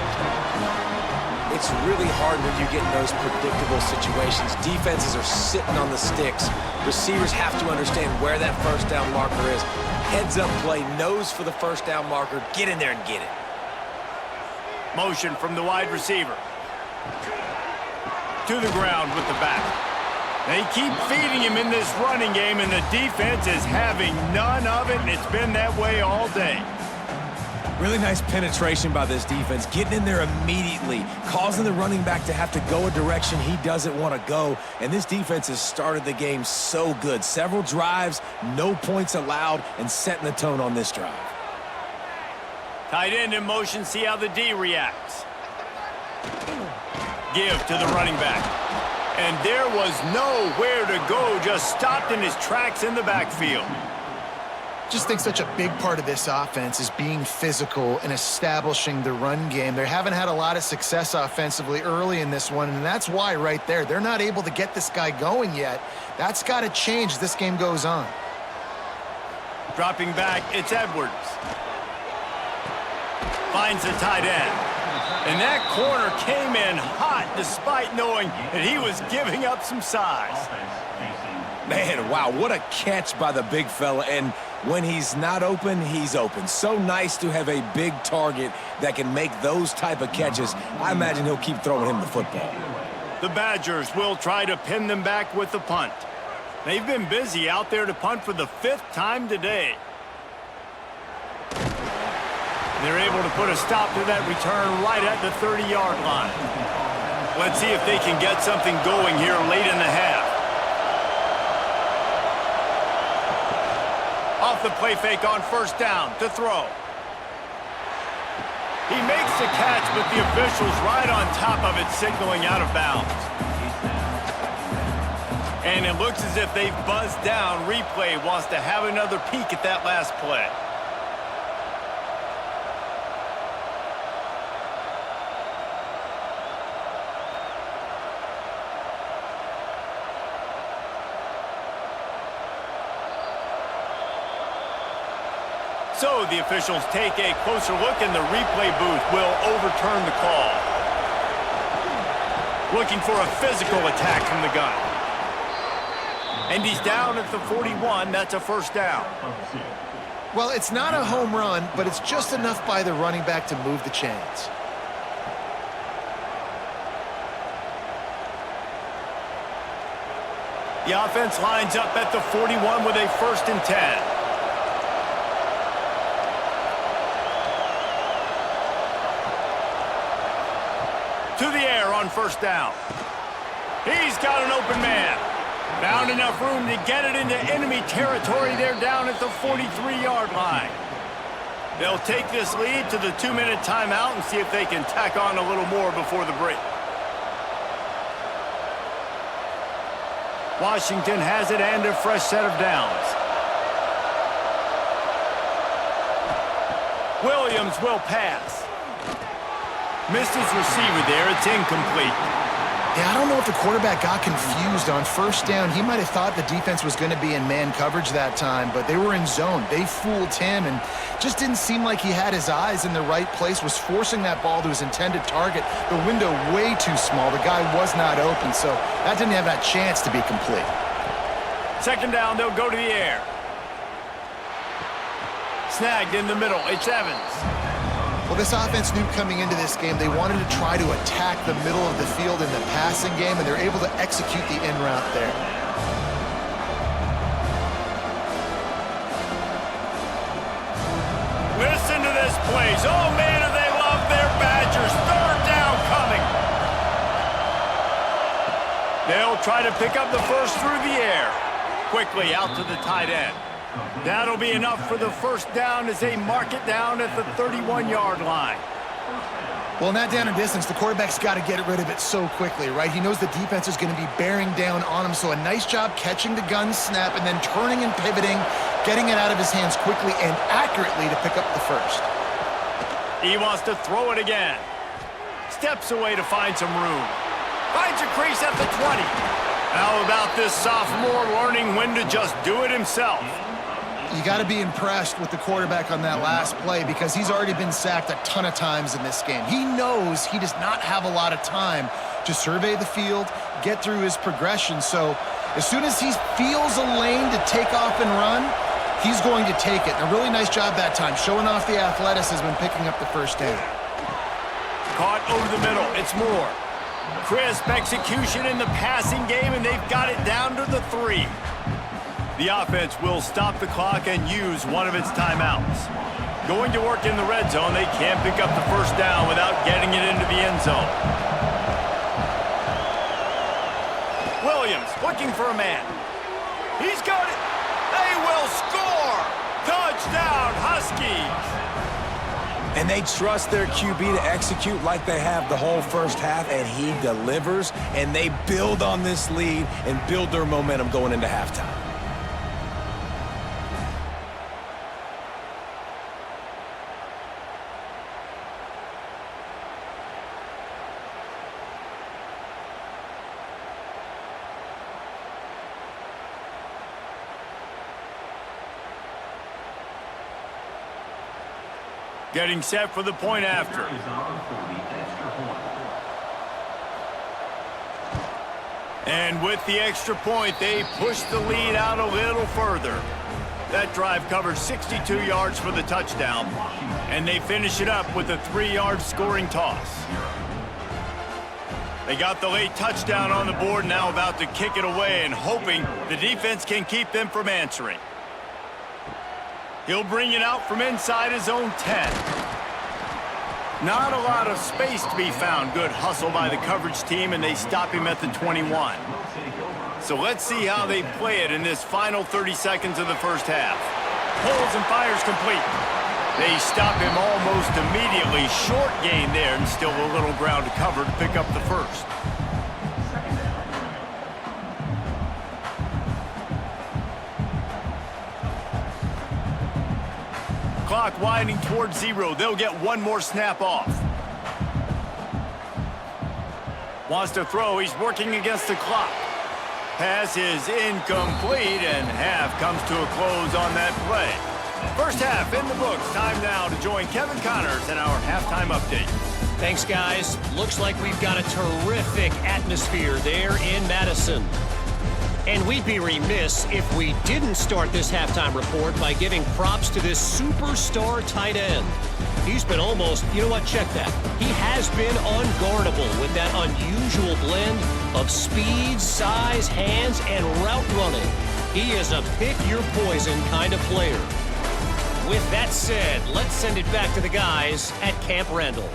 C: It's really hard when you get in those predictable situations. Defenses are sitting on the sticks. Receivers have to understand where that first down marker is. Heads up play, nose for the first down marker. Get in there and get it.
A: Motion from the wide receiver. To the ground with the back. They keep feeding him in this running game, and the defense is having none of it, and it's been that way all day.
C: Really nice penetration by this defense, getting in there immediately, causing the running back to have to go a direction he doesn't want to go, and this defense has started the game so good. Several drives, no points allowed, and setting the tone on this drive.
A: Tight end in motion, see how the D reacts. Give to the running back. And there was nowhere to go, just stopped in his tracks in the backfield.
B: Just think such a big part of this offense is being physical and establishing the run game. They haven't had a lot of success offensively early in this one, and that's why right there, they're not able to get this guy going yet. That's got to change as this game goes on.
A: Dropping back, it's Edwards. Finds the tight end. And that corner came in hot despite knowing that he was giving up some size.
C: Man, wow, what a catch by the big fella. And when he's not open, he's open. So nice to have a big target that can make those type of catches. I imagine he'll keep throwing him the football.
A: The Badgers will try to pin them back with the punt. They've been busy out there to punt for the 5th time today. They're able to put a stop to that return right at the 30-yard line. Let's see if they can get something going here late in the half. Off the play fake on first down to throw. He makes the catch, but the official's right on top of it, signaling out of bounds. And it looks as if they've buzzed down. Replay wants to have another peek at that last play. So the officials take a closer look, and the replay booth will overturn the call. Looking for a physical attack from the gun. And he's down at the 41. That's a first down.
B: Well, it's not a home run, but it's just enough by the running back to move the chains. The offense lines up at the 41 with a 1st and 10.
A: on first down. He's got an open man. Found enough room to get it into enemy territory there down at the 43-yard line. They'll take this lead to the 2-minute timeout and see if they can tack on a little more before the break. Washington has it and a fresh set of downs. Williams will pass. Missed his receiver there. It's incomplete.
B: Yeah, I don't know if the quarterback got confused on first down. He might have thought the defense was going to be in man coverage that time, but they were in zone. They fooled him and just didn't seem like he had his eyes in the right place, was forcing that ball to his intended target. The window way too small. The guy was not open, so that didn't have that chance to be complete.
A: Second down, they'll go to the air. Snagged in the middle. It's Evans.
B: Well, this offense knew coming into this game they wanted to try to attack the middle of the field in the passing game, and they're able to execute the in route there.
A: Listen to this place. Oh, man, do they love their Badgers. Third down coming. They'll try to pick up the first through the air. Quickly out to the tight end. That'll be enough for the first down as they mark it down at the 31-yard line.
B: Well, in that down and distance, the quarterback's got to get rid of it so quickly, right? He knows the defense is going to be bearing down on him, so a nice job catching the gun snap and then turning and pivoting, getting it out of his hands quickly and accurately to pick up the first.
A: He wants to throw it again. Steps away to find some room. Finds a crease at the 20. How about this sophomore learning when to just do it himself?
B: You got to be impressed with the quarterback on that last play because he's already been sacked a ton of times in this game. He knows he does not have a lot of time to survey the field, get through his progression. So as soon as he feels a lane to take off and run, he's going to take it. And a really nice job that time, showing off the athleticism and picking up the first down.
A: Caught over the middle. It's Moore. Crisp execution in the passing game, and they've got it down to the 3. The offense will stop the clock and use one of its timeouts. Going to work in the red zone, they can't pick up the first down without getting it into the end zone. Williams looking for a man. He's got it. They will score. Touchdown, Huskies.
C: And they trust their QB to execute like they have the whole first half, and he delivers, and they build on this lead and build their momentum going into halftime.
A: Getting set for the point after. And with the extra point, they push the lead out a little further. That drive covers 62 yards for the touchdown, and they finish it up with a 3-yard scoring toss. They got the late touchdown on the board, now about to kick it away and hoping the defense can keep them from answering. He'll bring it out from inside his own 10. Not a lot of space to be found. Good hustle by the coverage team, and they stop him at the 21. So let's see how they play it in this final 30 seconds of the first half. Pulls and fires complete. They stop him almost immediately. Short gain there, and still a little ground to cover to pick up the first. Clock winding towards 0. They'll get one more snap off. Wants to throw. He's working against the clock. Pass is incomplete, and half comes to a close on that play. First half in the books. Time now to join Kevin Connors in our halftime update.
D: Thanks, guys. Looks like we've got a terrific atmosphere there in Madison. And we'd be remiss if we didn't start this halftime report by giving props to this superstar tight end. He's been almost, you know what, check that. He has been unguardable with that unusual blend of speed, size, hands, and route running. He is a pick-your-poison kind of player. With that said, let's send it back to the guys at Camp Randall.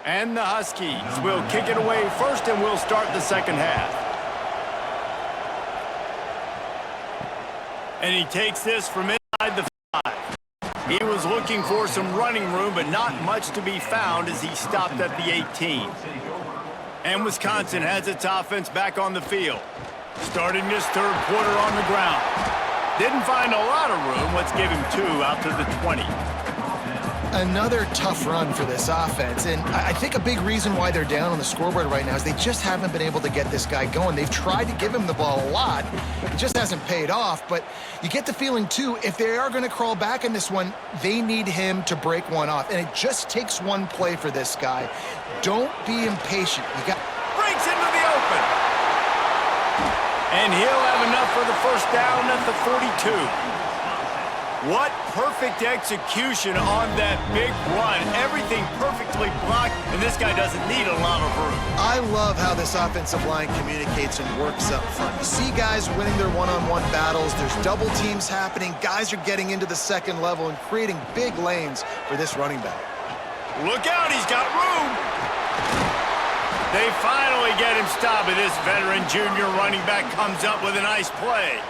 A: And the Huskies will kick it away first, and we'll start the second half. And he takes this from inside the 5. He was looking for some running room, but not much to be found as he stopped at the 18. And Wisconsin has its offense back on the field. Starting this third quarter on the ground. Didn't find a lot of room. Let's give him 2 out to the 20.
B: Another tough run for this offense, and I think a big reason why they're down on the scoreboard right now is they just haven't been able to get this guy going. They've tried to give him the ball a lot. It just hasn't paid off, but you get the feeling, too, if they are going to crawl back in this one, they need him to break one off, and it just takes one play for this guy. Don't be impatient. You got
A: breaks into the open. And he'll have enough for the first down at the 42. What perfect execution on that big run. Everything perfectly blocked, and this guy doesn't need a lot of room.
B: I love how this offensive line communicates and works up front. You see guys winning their one-on-one battles. There's double teams happening. Guys are getting into the second level and creating big lanes for this running back.
A: Look out, he's got room. They finally get him stopped, and this veteran junior running back comes up with a nice play.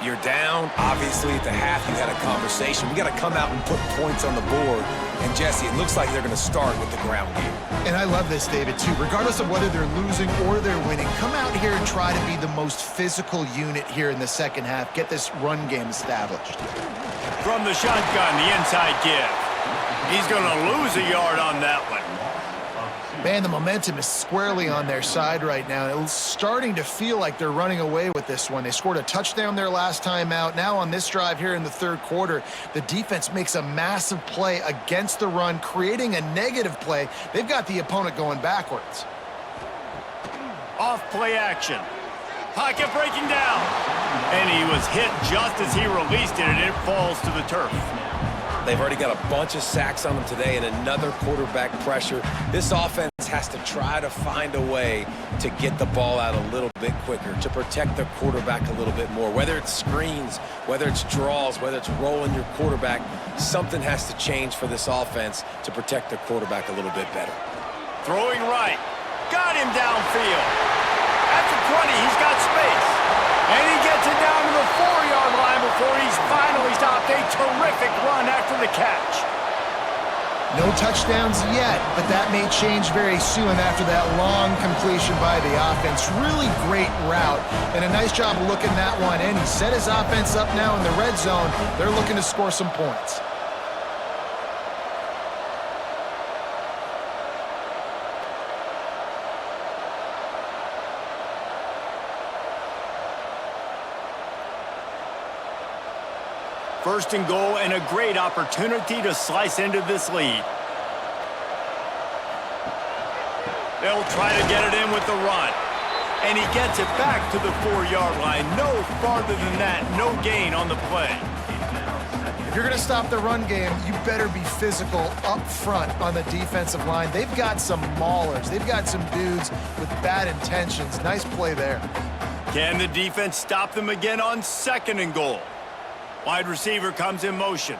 C: You're down. Obviously, at the half, you had a conversation. We got to come out and put points on the board. And, Jesse, it looks like they're going to start with the ground game.
B: And I love this, David, too. Regardless of whether they're losing or they're winning, come out here and try to be the most physical unit here in the second half. Get this run game established.
A: From the shotgun, the inside give. He's going to lose a yard on that one.
B: Man, the momentum is squarely on their side right now. It's starting to feel like they're running away with this one. They scored a touchdown their last time out. Now on this drive here in the third quarter, the defense makes a massive play against the run, creating a negative play. They've got the opponent going backwards.
A: Off play action. Pocket breaking down. And he was hit just as he released it, and it falls to the turf.
C: They've already got a bunch of sacks on them today and another quarterback pressure. This offense has to try to find a way to get the ball out a little bit quicker, to protect their quarterback a little bit more. Whether it's screens, whether it's draws, whether it's rolling your quarterback, something has to change for this offense to protect their quarterback a little bit better.
A: Throwing right. Got him downfield. At the 20, he's got space. And he gets it down to the 4-yard line before he's finally stopped. A terrific run after the catch.
B: No touchdowns yet, but that may change very soon after that long completion by the offense. Really great route, and a nice job of looking that one in. He set his offense up now in the red zone. They're looking to score some points.
A: First and goal, and a great opportunity to slice into this lead. They'll try to get it in with the run. And he gets it back to the 4-yard line. No farther than that. No gain on the play.
B: If you're going to stop the run game, you better be physical up front on the defensive line. They've got some maulers. They've got some dudes with bad intentions. Nice play there.
A: Can the defense stop them again on second and goal? Wide receiver comes in motion.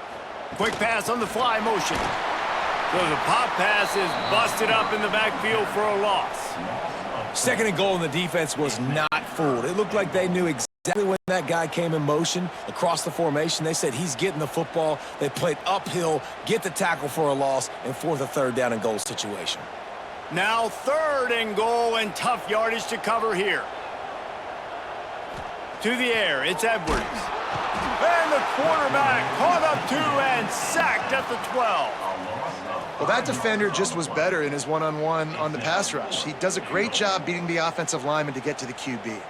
A: Quick pass on the fly motion. So the pop pass is busted up in the backfield for a loss.
C: Second and goal, and the defense was not fooled. It looked like they knew exactly when that guy came in motion across the formation. They said he's getting the football. They played uphill, get the tackle for a loss, and force a third down and goal situation.
A: Now third and goal, and tough yardage to cover here. To the air, it's Edwards. And the quarterback caught up to and sacked at the 12.
B: Well, that defender just was better in his one-on-one on the pass rush. He does a great job beating the offensive lineman to get to the QB.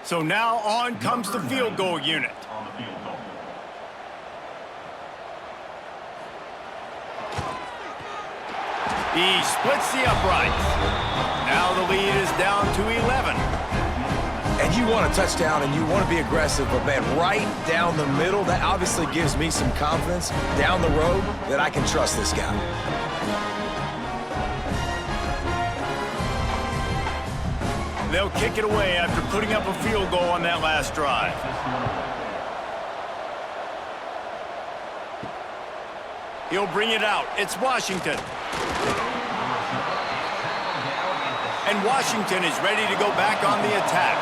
A: So now on comes the field goal unit. He splits the uprights. Now the lead is down to 11.
C: And you want a touchdown and you want to be aggressive, but man, right down the middle, that obviously gives me some confidence down the road that I can trust this guy.
A: They'll kick it away after putting up a field goal on that last drive. He'll bring it out. It's Washington. And Washington is ready to go back on the attack.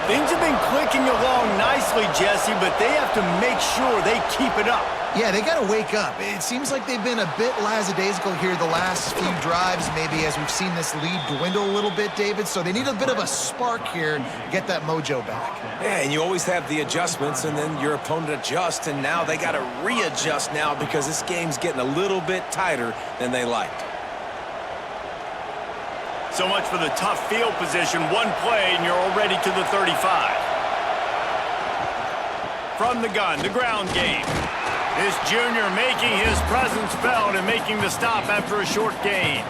A: Things have been clicking along nicely, Jesse, but they have to make sure they keep it up.
B: Yeah, they got to wake up. It seems like they've been a bit lackadaisical here the last few drives, maybe as we've seen this lead dwindle a little bit, David. So they need a bit of a spark here to get that mojo back.
C: Yeah, and you always have the adjustments, and then your opponent adjusts, and now they got to readjust now because this game's getting a little bit tighter than they liked.
A: So much for the tough field position. One play, and you're already to the 35. From the gun, the ground game. This junior making his presence felt and making the stop after a short gain.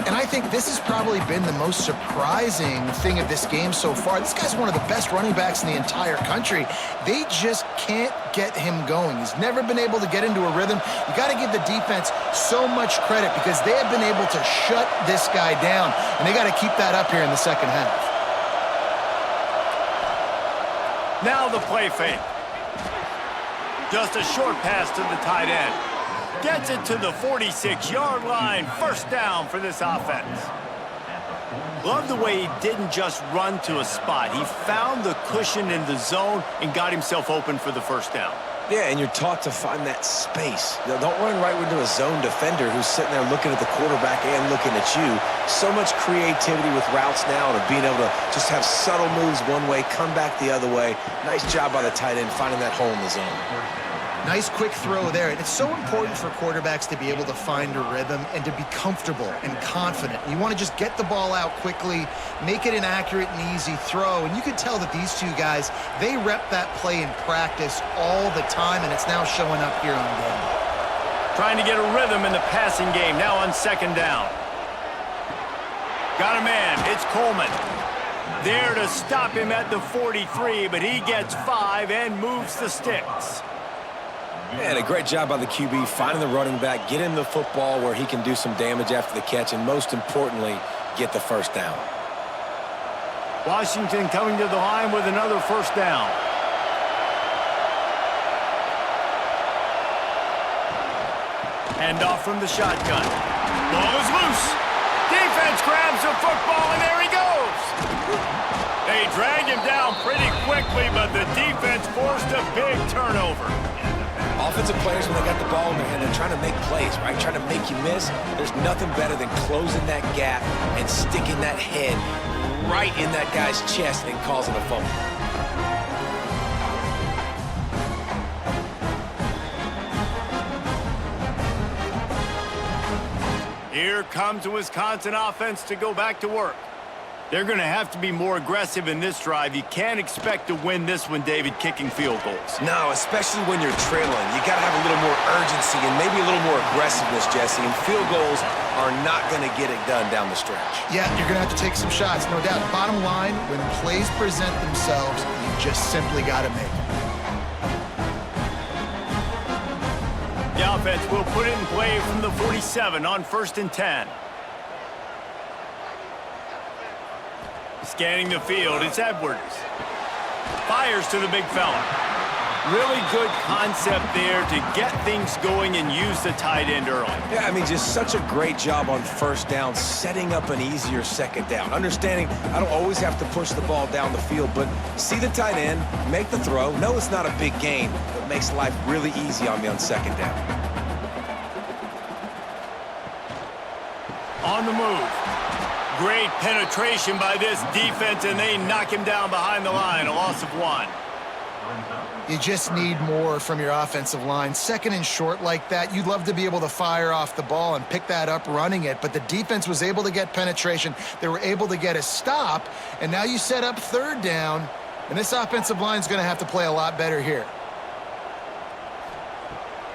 B: And I think this has probably been the most surprising thing of this game so far. This guy's one of the best running backs in the entire country. They just can't get him going. He's never been able to get into a rhythm. You got to give the defense so much credit because they have been able to shut this guy down, and they got to keep that up here in the second half.
A: Now the play fake. Just a short pass to the tight end. Gets it to the 46-yard line. First down for this offense. Love the way he didn't just run to a spot. He found the cushion in the zone and got himself open for the first down.
C: Yeah, and you're taught to find that space. Now, don't run right into a zone defender who's sitting there looking at the quarterback and looking at you. So much creativity with routes now and being able to just have subtle moves one way, come back the other way. Nice job by the tight end finding that hole in the zone.
B: Nice quick throw there. And it's so important for quarterbacks to be able to find a rhythm and to be comfortable and confident. You want to just get the ball out quickly, make it an accurate and easy throw. And you can tell that these two guys, they rep that play in practice all the time, and it's now showing up here on game.
A: Trying to get a rhythm in the passing game, now on second down. Got a man, it's Coleman. There to stop him at the 43, but he gets 5 and moves the sticks.
C: And a great job by the QB finding the running back, getting the football where he can do some damage after the catch, and most importantly, get the first down.
A: Washington coming to the line with another first down. Hand off from the shotgun. Ball is loose. Defense grabs the football, and there he goes. They drag him down pretty quickly, but the defense forced a big turnover.
C: Offensive players, when they got the ball in their hand, they're trying to make plays, right? Trying to make you miss. There's nothing better than closing that gap and sticking that head right in that guy's chest and causing a fumble.
A: Here comes the Wisconsin offense to go back to work. They're going to have to be more aggressive in this drive. You can't expect to win this one, David, kicking field goals.
C: No, especially when you're trailing. You got to have a little more urgency and maybe a little more aggressiveness, Jesse. And field goals are not going to get it done down the stretch. Yeah,
B: you're going to have to take some shots, no doubt. Bottom line, when plays present themselves, you just simply got to make them.
A: The offense will put it in play from the 47 on 1st and 10. Scanning the field, it's Edwards. Fires to the big fella. Really good concept there to get things going and use the tight end early.
C: Yeah, I mean, just such a great job on first down, setting up an easier second down. Understanding I don't always have to push the ball down the field, but see the tight end, make the throw. No, it's not a big gain, but makes life really easy on me on second down.
A: On the move. Great penetration by this defense, and they knock him down behind the line, a loss of 1.
B: You just need more from your offensive line. Second and short like that, you'd love to be able to fire off the ball and pick that up running it, but the defense was able to get penetration. They were able to get a stop, and now you set up third down, and this offensive line is going to have to play a lot better here.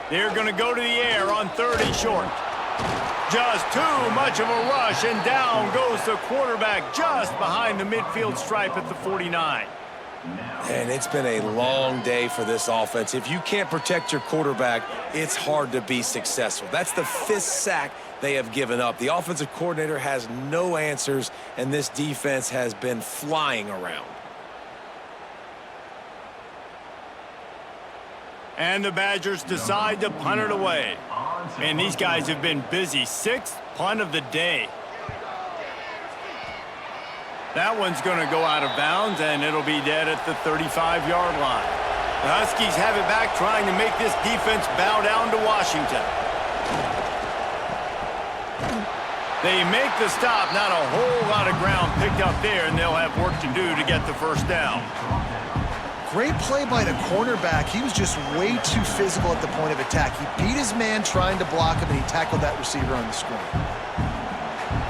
A: They're going to go to the air on 3rd and short. Just too much of a rush, and down goes the quarterback just behind the midfield stripe at the 49.
C: And it's been a long day for this offense. If you can't protect your quarterback, it's hard to be successful. That's the 5th sack they have given up. The offensive coordinator has no answers, and this defense has been flying around.
A: And the Badgers decide to punt it away. Man, these guys have been busy. 6th punt of the day. That one's going to go out of bounds, and it'll be dead at the 35-yard line. The Huskies have it back, trying to make this defense bow down to Washington. They make the stop. Not a whole lot of ground picked up there, and they'll have work to do to get the first down.
B: Great play by the cornerback. He was just way too physical at the point of attack. He beat his man trying to block him, and he tackled that receiver on the screen.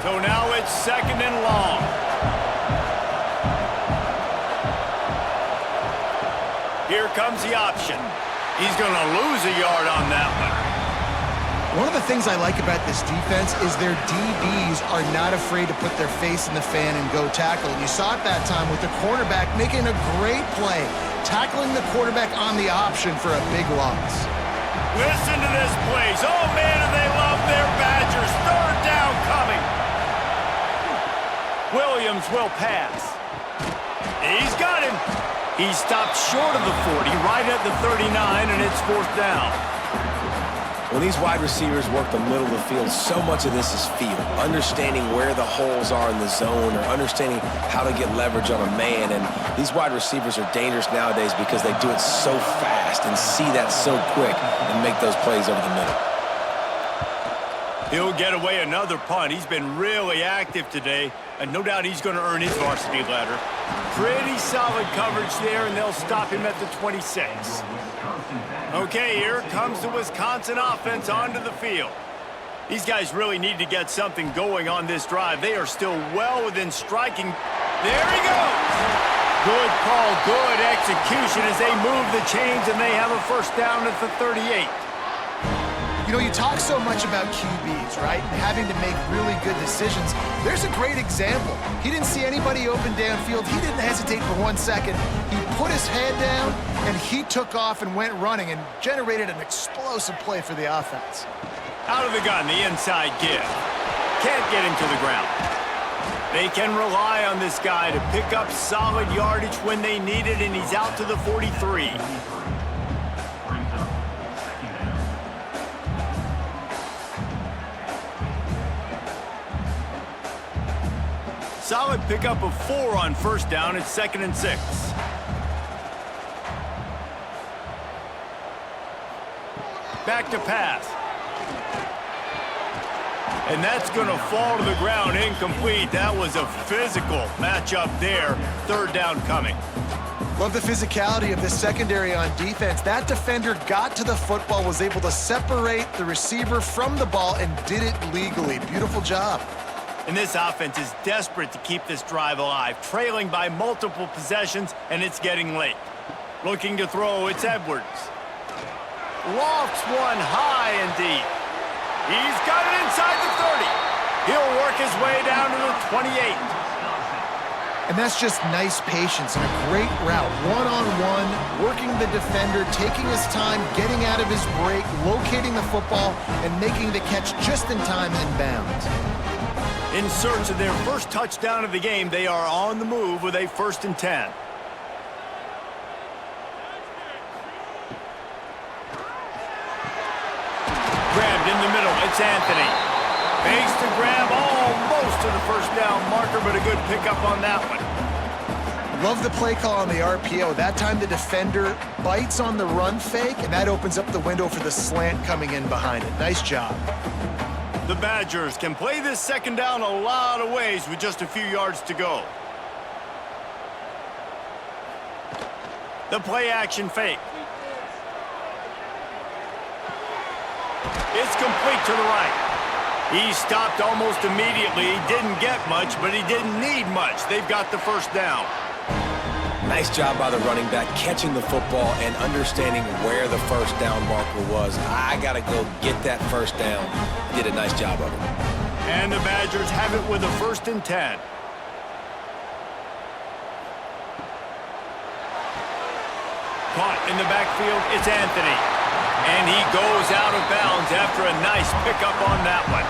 A: So now it's 2nd and long. Here comes the option. He's going to lose a yard on that one.
B: One of the things I like about this defense is their DBs are not afraid to put their face in the fan and go tackle. And you saw it that time with the cornerback making a great play, tackling the quarterback on the option for a big loss.
A: Listen to this place. Oh, man, and they love their Badgers. 3rd down coming. Williams will pass. He's got him. He stopped short of the 40, right at the 39, and it's 4th down.
C: When these wide receivers work the middle of the field, so much of this is feel. Understanding where the holes are in the zone, or understanding how to get leverage on a man. And these wide receivers are dangerous nowadays because they do it so fast and see that so quick and make those plays over the middle.
A: He'll get away another punt. He's been really active today, and no doubt he's going to earn his varsity letter. Pretty solid coverage there, and they'll stop him at the 26. Okay, here comes the Wisconsin offense onto the field. These guys really need to get something going on this drive. They are still well within striking. There he goes! Good call, good execution as they move the chains, and they have a first down at the 38.
B: You know, you talk so much about QBs, right? Having to make really good decisions. There's a great example. He didn't see anybody open downfield. He didn't hesitate for 1 second. He put his head down, and he took off and went running and generated an explosive play for the offense.
A: Out of the gun, the inside give. Can't get him to the ground. They can rely on this guy to pick up solid yardage when they need it, and he's out to the 43. Solid pickup of 4 on first down. It's 2nd and 6. Back to pass. And that's going to fall to the ground incomplete. That was a physical matchup there. 3rd down coming.
B: Love the physicality of this secondary on defense. That defender got to the football, was able to separate the receiver from the ball, and did it legally. Beautiful job.
A: And this offense is desperate to keep this drive alive, trailing by multiple possessions, and it's getting late. Looking to throw, it's Edwards. Lofts one high and deep. He's got it inside the 30. He'll work his way down to the 28.
B: And that's just nice patience and a great route. One-on-one, working the defender, taking his time, getting out of his break, locating the football, and making the catch just in time inbounds.
A: In search of their first touchdown of the game, they are on the move with a 1st and 10. Grabbed in the middle, it's Anthony. Fakes to grab almost to the first down marker, but a good pickup on that one.
B: Love the play call on the RPO. That time the defender bites on the run fake, and that opens up the window for the slant coming in behind it. Nice job.
A: The Badgers can play this 2nd down a lot of ways with just a few yards to go. The play action fake. It's complete to the right. He stopped almost immediately. He didn't get much, but he didn't need much. They've got the first down.
C: Nice job by the running back, catching the football and understanding where the first down marker was. I got to go get that first down. Did a nice job of it.
A: And the Badgers have it with a 1st and 10. caught in the backfield. It's Anthony. And he goes out of bounds after a nice pickup on that one.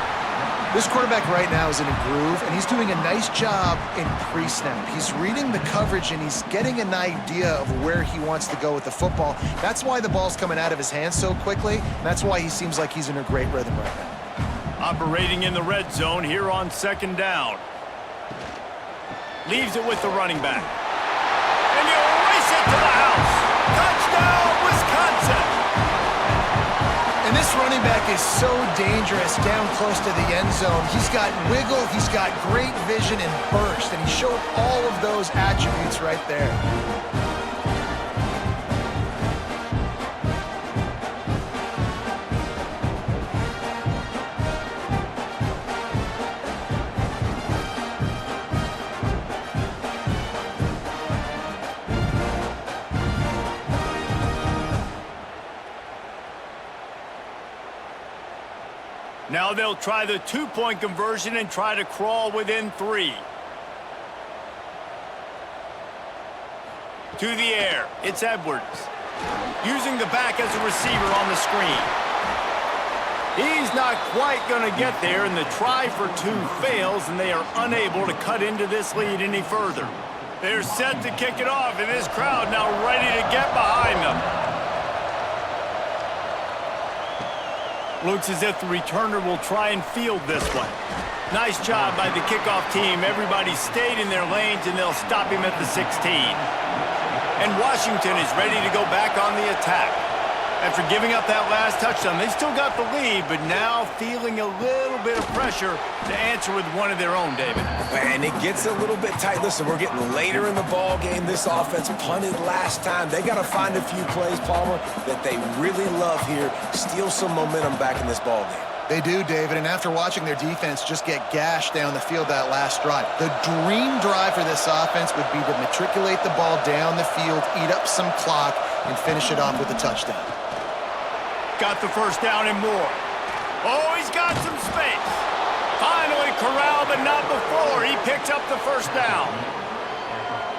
B: This quarterback right now is in a groove, and he's doing a nice job in pre-snap. He's reading the coverage, and he's getting an idea of where he wants to go with the football. That's why the ball's coming out of his hands so quickly, and that's why he seems like he's in a great rhythm right now.
A: Operating in the red zone here on second down. Leaves it with the running back. And he'll race it to the house. Touchdown, Wisconsin!
B: And this running back is so dangerous down close to the end zone. He's got wiggle, he's got great vision and burst, and he showed all of those attributes right there.
A: Now they'll try the two-point conversion and try to crawl within 3. To the air, it's Edwards. Using the back as a receiver on the screen. He's not quite going to get there, and the try for 2 fails, and they are unable to cut into this lead any further. They're set to kick it off, and this crowd now ready to get behind them. Looks as if the returner will try and field this one. Nice job by the kickoff team. Everybody stayed in their lanes, and they'll stop him at the 16. And Washington is ready to go back on the attack. After giving up that last touchdown, they still got the lead, but now feeling a little bit of pressure to answer with one of their own, David.
C: And it gets a little bit tight. Listen, we're getting later in the ball game. This offense punted last time. They got to find a few plays, Palmer, that they really love here. Steal some momentum back in this ball game.
B: They do, David, and after watching their defense just get gashed down the field that last drive, the dream drive for this offense would be to matriculate the ball down the field, eat up some clock, and finish it off with a touchdown.
A: Got the first down and more. Oh, he's got some space. Finally corralled, but not before. He picks up the first down.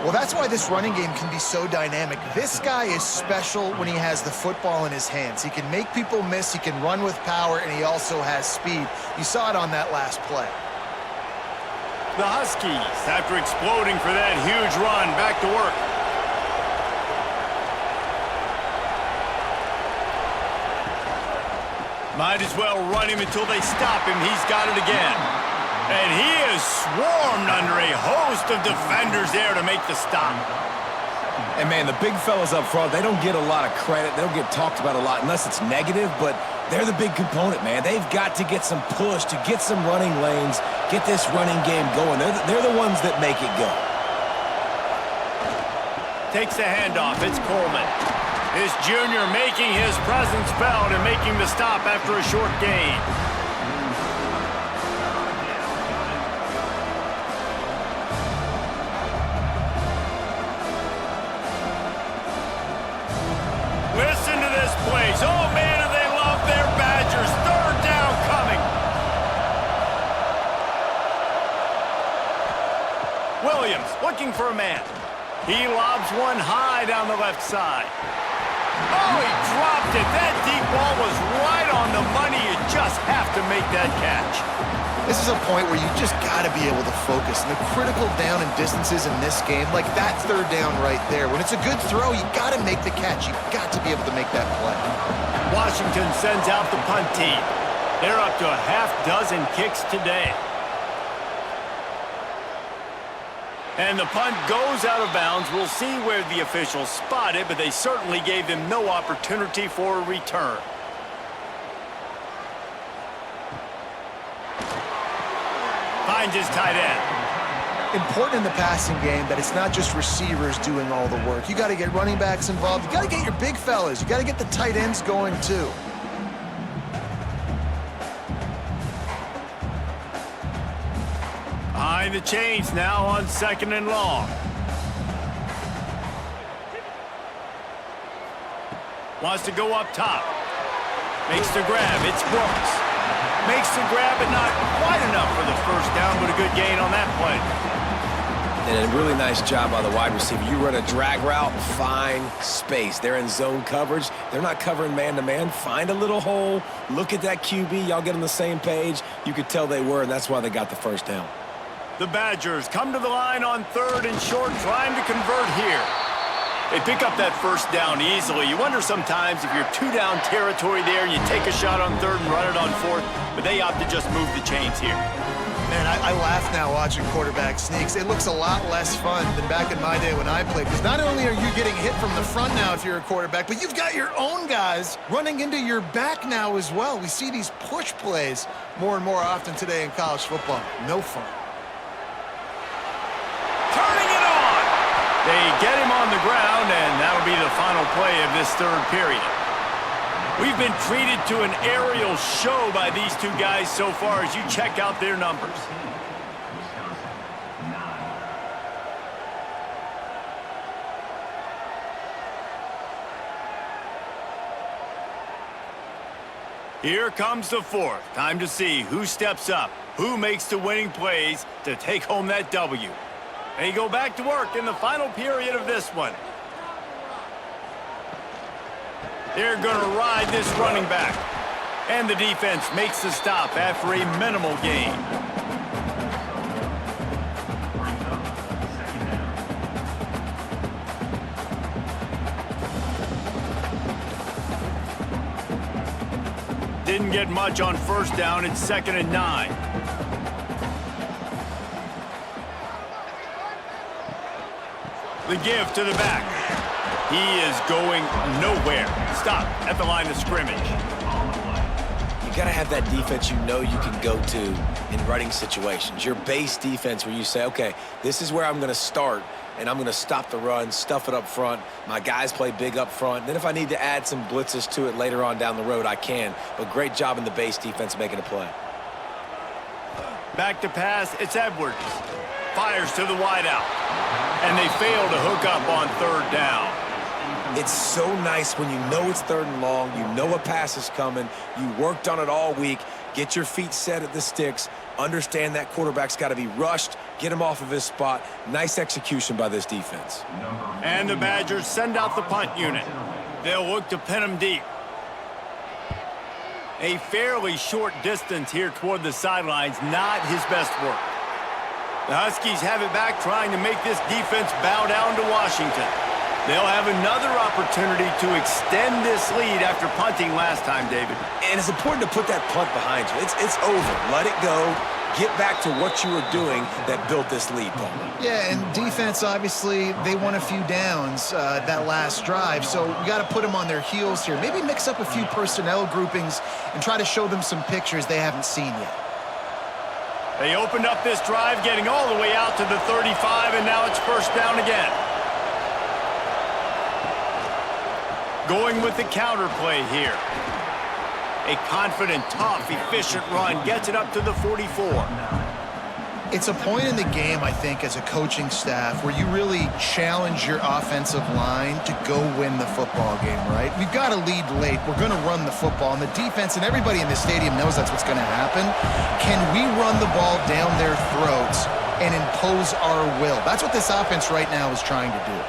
B: Well, that's why this running game can be so dynamic. This guy is special when he has the football in his hands. He can make people miss, he can run with power, and he also has speed. You saw it on that last play.
A: The Huskies, after exploding for that huge run, back to work. Might as well run him until they stop him. He's got it again. And he is swarmed under a host of defenders there to make the stop.
C: And, man, the big fellas up front, they don't get a lot of credit. They don't get talked about a lot unless it's negative, but they're the big component, man. They've got to get some push, to get some running lanes, get this running game going. They're the ones that make it go.
A: Takes the handoff. It's Coleman. This junior making his presence felt and making the stop after a short gain. Listen to this place. Oh, man, do they love their Badgers. Third down coming. Williams looking for a man. He lobs one high down the left side. Oh, he dropped it. That deep ball was right on the money. You just have to make that catch.
B: This is a point where you just got to be able to focus. And the critical down and distances in this game, like that third down right there. When it's a good throw, you got to make the catch. You got to be able to make that play.
A: Washington sends out the punt team. They're up to a half dozen kicks today. And the punt goes out of bounds. We'll see where the officials spot it, but they certainly gave them no opportunity for a return. Finds his tight end.
B: Important in the passing game that it's not just receivers doing all the work. You got to get running backs involved. You got to get your big fellas. You got to get the tight ends going too.
A: Behind the chains now on second and long. Wants to go up top. Makes the grab. It's Brooks. Makes the grab, but not quite enough for the first down, but a good gain on that play.
C: And a really nice job by the wide receiver. You run a drag route, find space. They're in zone coverage. They're not covering man-to-man. Find a little hole. Look at that QB. Y'all get on the same page. You could tell they were, and that's why they got the first down.
A: The Badgers come to the line on 3rd and short, trying to convert here. They pick up that first down easily. You wonder sometimes if you're 2-down territory there, you take a shot on 3rd and run it on 4th, but they opt to just move the chains here.
B: Man, I laugh now watching quarterback sneaks. It looks a lot less fun than back in my day when I played, because not only are you getting hit from the front now if you're a quarterback, but you've got your own guys running into your back now as well. We see these push plays more and more often today in college football. No fun.
A: Turning it on! They get him on the ground, and that'll be the final play of this 3rd period. We've been treated to an aerial show by these two guys so far as you check out their numbers. Here comes the 4th. Time to see who steps up, who makes the winning plays to take home that W. They go back to work in the final period of this one. They're going to ride this running back. And the defense makes the stop after a minimal gain. Didn't get much on 1st down. It's 2nd and 9. The give to the back. He is going nowhere. Stop at the line of scrimmage.
C: You got to have that defense you know you can go to in running situations. Your base defense where you say, okay, this is where I'm going to start, and I'm going to stop the run, stuff it up front. My guys play big up front. Then if I need to add some blitzes to it later on down the road, I can. But great job in the base defense making a play.
A: Back to pass, it's Edwards. Fires to the wideout. And they fail to hook up on 3rd down.
C: It's so nice when you know it's 3rd and long, you know a pass is coming, you worked on it all week, get your feet set at the sticks, understand that quarterback's got to be rushed, get him off of his spot. Nice execution by this defense.
A: And the Badgers send out the punt unit. They'll look to pin him deep. A fairly short distance here toward the sidelines, not his best work. The Huskies have it back, trying to make this defense bow down to Washington. They'll have another opportunity to extend this lead after punting last time, David.
C: And it's important to put that punt behind you. It's over. Let it go. Get back to what you were doing that built this lead, Paul.
B: Yeah, and defense, obviously, they won a few downs that last drive, so we got to put them on their heels here. Maybe mix up a few personnel groupings and try to show them some pictures they haven't seen yet.
A: They opened up this drive, getting all the way out to the 35, and now it's 1st down again. Going with the counter play here. A confident, tough, efficient run gets it up to the 44.
B: It's a point in the game, I think, as a coaching staff where you really challenge your offensive line to go win the football game, right? We've got to lead late. We're going to run the football, and the defense and everybody in the stadium knows that's what's going to happen. Can we run the ball down their throats and impose our will? That's what this offense right now is trying to do.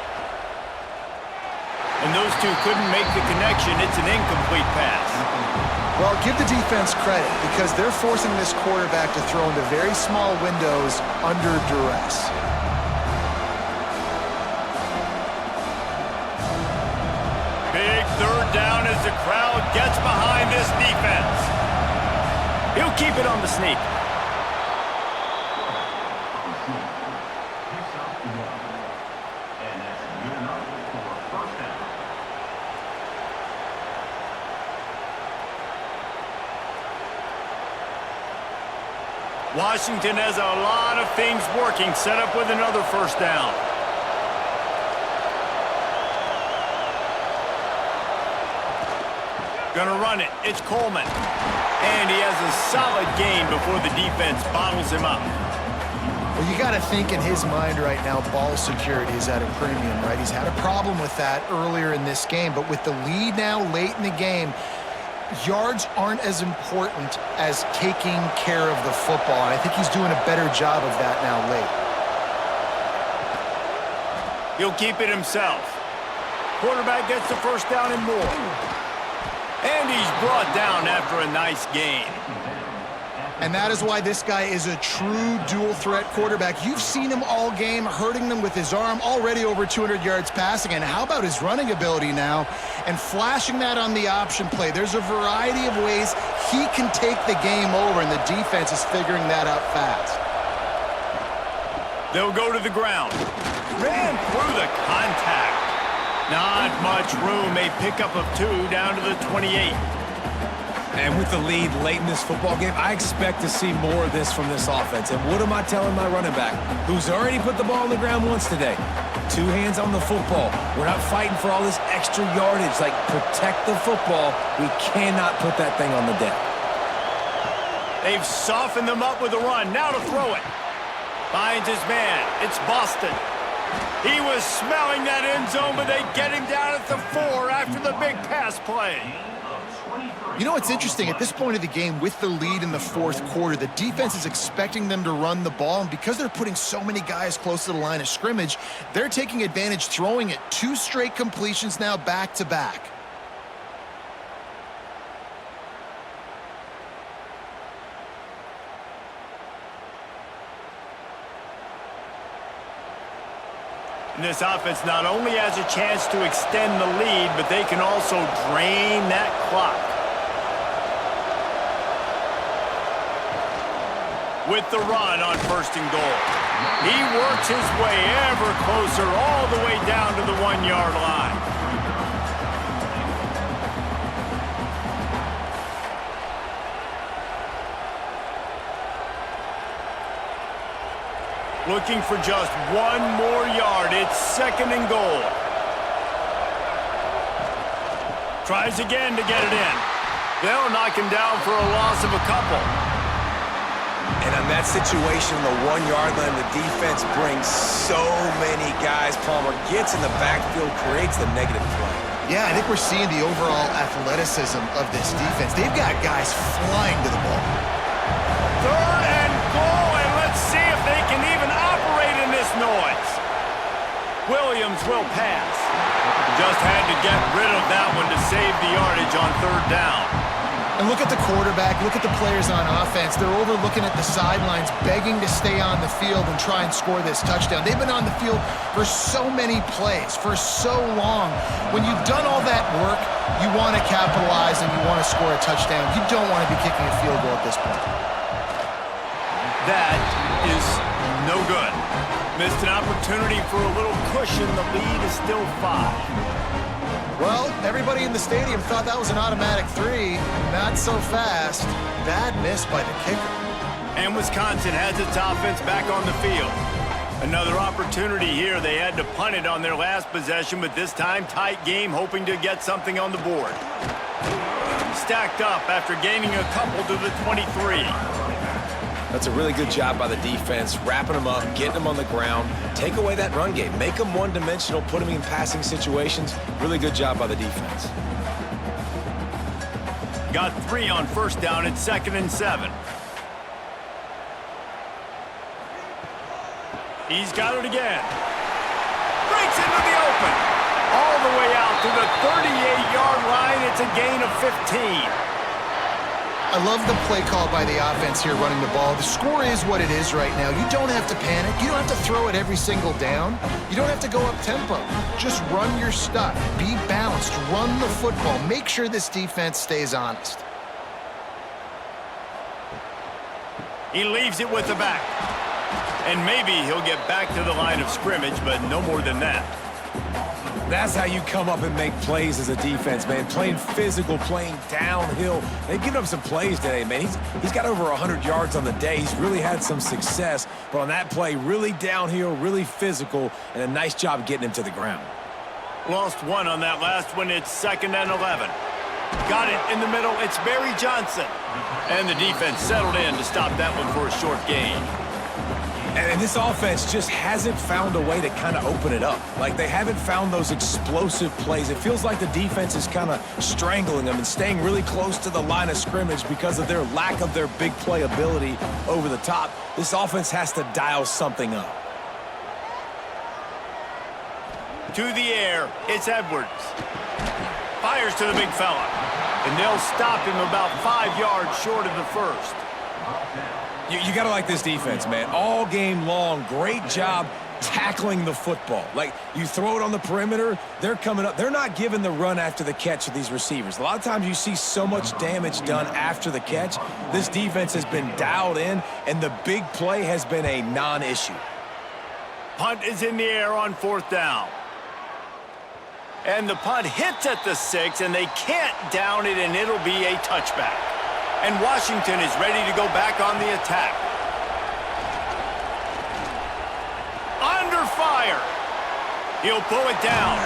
A: And those two couldn't make the connection. It's an incomplete pass.
B: Well, give the defense credit because they're forcing this quarterback to throw into very small windows under duress.
A: Big 3rd down as the crowd gets behind this defense. He'll keep it on the sneak. Washington has a lot of things working, set up with another 1st down. Gonna run it. It's Coleman. And he has a solid gain before the defense bottles him up.
B: Well, you got to think in his mind right now, ball security is at a premium, right? He's had a problem with that earlier in this game, but with the lead now late in the game, yards aren't as important as taking care of the football. And I think he's doing a better job of that now late.
A: He'll keep it himself. Quarterback gets the first down and more. And he's brought down after a nice gain.
B: And that is why this guy is a true dual-threat quarterback. You've seen him all game, hurting them with his arm, already over 200 yards passing. And how about his running ability now? And flashing that on the option play. There's a variety of ways he can take the game over, and the defense is figuring that out fast.
A: They'll go to the ground. Ran through the contact. Not much room. A pickup of 2 down to the 28.
C: And with the lead late in this football game, I expect to see more of this from this offense. And what am I telling my running back, who's already put the ball on the ground once today? 2 hands on the football. We're not fighting for all this extra yardage. Like, protect the football. We cannot put that thing on the deck.
A: They've softened them up with a run. Now to throw it. Finds his man. It's Boston. He was smelling that end zone, but they get him down at the 4 after the big pass play.
B: You know what's interesting? At this point of the game, with the lead in the fourth quarter, the defense is expecting them to run the ball, and because they're putting so many guys close to the line of scrimmage, they're taking advantage, throwing it 2 straight completions now back-to-back.
A: And this offense not only has a chance to extend the lead, but they can also drain that clock. With the run on 1st and goal. He works his way ever closer all the way down to the 1-yard line. Looking for just 1 more yard. It's 2nd and goal. Tries again to get it in. They'll knock him down for a loss of a couple.
C: And on that situation, the 1-yard line, the defense brings so many guys. Palmer gets in the backfield, creates the negative play.
B: Yeah, I think we're seeing the overall athleticism of this defense. They've got guys flying to the ball.
A: 3rd and goal, and let's see if they can even operate in this noise. Williams will pass. Just had to get rid of that one to save the yardage on 3rd down.
B: And look at the quarterback, look at the players on offense. They're overlooking at the sidelines, begging to stay on the field and try and score this touchdown. They've been on the field for so many plays, for so long. When you've done all that work, you want to capitalize and you want to score a touchdown. You don't want to be kicking a field goal at this point.
A: That is no good. Missed an opportunity for a little cushion. The lead is still 5.
B: Well, everybody in the stadium thought that was an automatic 3. Not so fast. Bad miss by the kicker.
A: And Wisconsin has its offense back on the field. Another opportunity here. They had to punt it on their last possession, but this time tight game, hoping to get something on the board. Stacked up after gaining a couple to the 23.
C: That's a really good job by the defense, wrapping them up, getting them on the ground, take away that run game, make them one-dimensional, put them in passing situations. Really good job by the defense.
A: Got 3 on 1st down at 2nd and 7. He's got it again. Breaks into the open. All the way out to the 38-yard line. It's a gain of 15.
B: I love the play call by the offense here running the ball. The score is what it is right now. You don't have to panic. You don't have to throw it every single down. You don't have to go up tempo. Just run your stuff. Be balanced. Run the football. Make sure this defense stays honest.
A: He leaves it with the back. And maybe he'll get back to the line of scrimmage, but no more than that.
C: That's how you come up and make plays as a defense, man. Playing physical, playing downhill. They've given up some plays today, man. He's got over 100 yards on the day. He's really had some success. But on that play, really downhill, really physical, and a nice job getting him to the ground.
A: Lost 1 on that last one. It's 2nd and 11. Got it in the middle. It's Barry Johnson. And the defense settled in to stop that one for a short gain.
C: And this offense just hasn't found a way to kind of open it up. Like, they haven't found those explosive plays. It feels like the defense is kind of strangling them and staying really close to the line of scrimmage because of their lack of their big play ability over the top. This offense has to dial something up.
A: To the air, it's Edwards. Fires to the big fella. And they'll stop him about 5 yards short of the first.
C: You got to like this defense, man. All game long, great job tackling the football. Like, you throw it on the perimeter, they're coming up. They're not giving the run after the catch with these receivers. A lot of times you see so much damage done after the catch. This defense has been dialed in, and the big play has been a non-issue.
A: Punt is in the air on 4th down. And the punt hits at the 6, and they can't down it, and it'll be a touchback. And Washington is ready to go back on the attack. Under fire. He'll pull it down.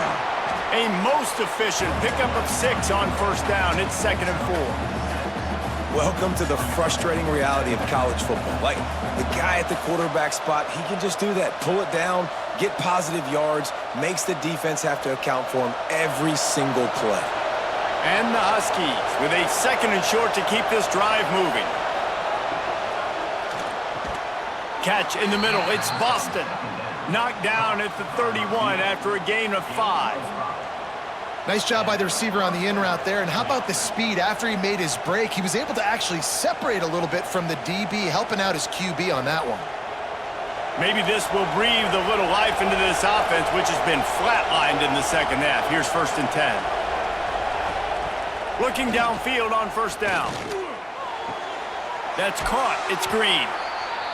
A: A most efficient pickup of 6 on 1st down. It's 2nd and 4.
C: Welcome to the frustrating reality of college football. Like, the guy at the quarterback spot, he can just do that. Pull it down, get positive yards, makes the defense have to account for him every single play.
A: And the Huskies with a 2nd and short to keep this drive moving. Catch in the middle. It's Boston. Knocked down at the 31 after a gain of 5.
B: Nice job by the receiver on the in route there. And how about the speed? After he made his break, he was able to actually separate a little bit from the DB, helping out his QB on that one.
A: Maybe this will breathe a little life into this offense, which has been flatlined in the 2nd half. Here's 1st and 10. Looking downfield on 1st down. That's caught. It's Green.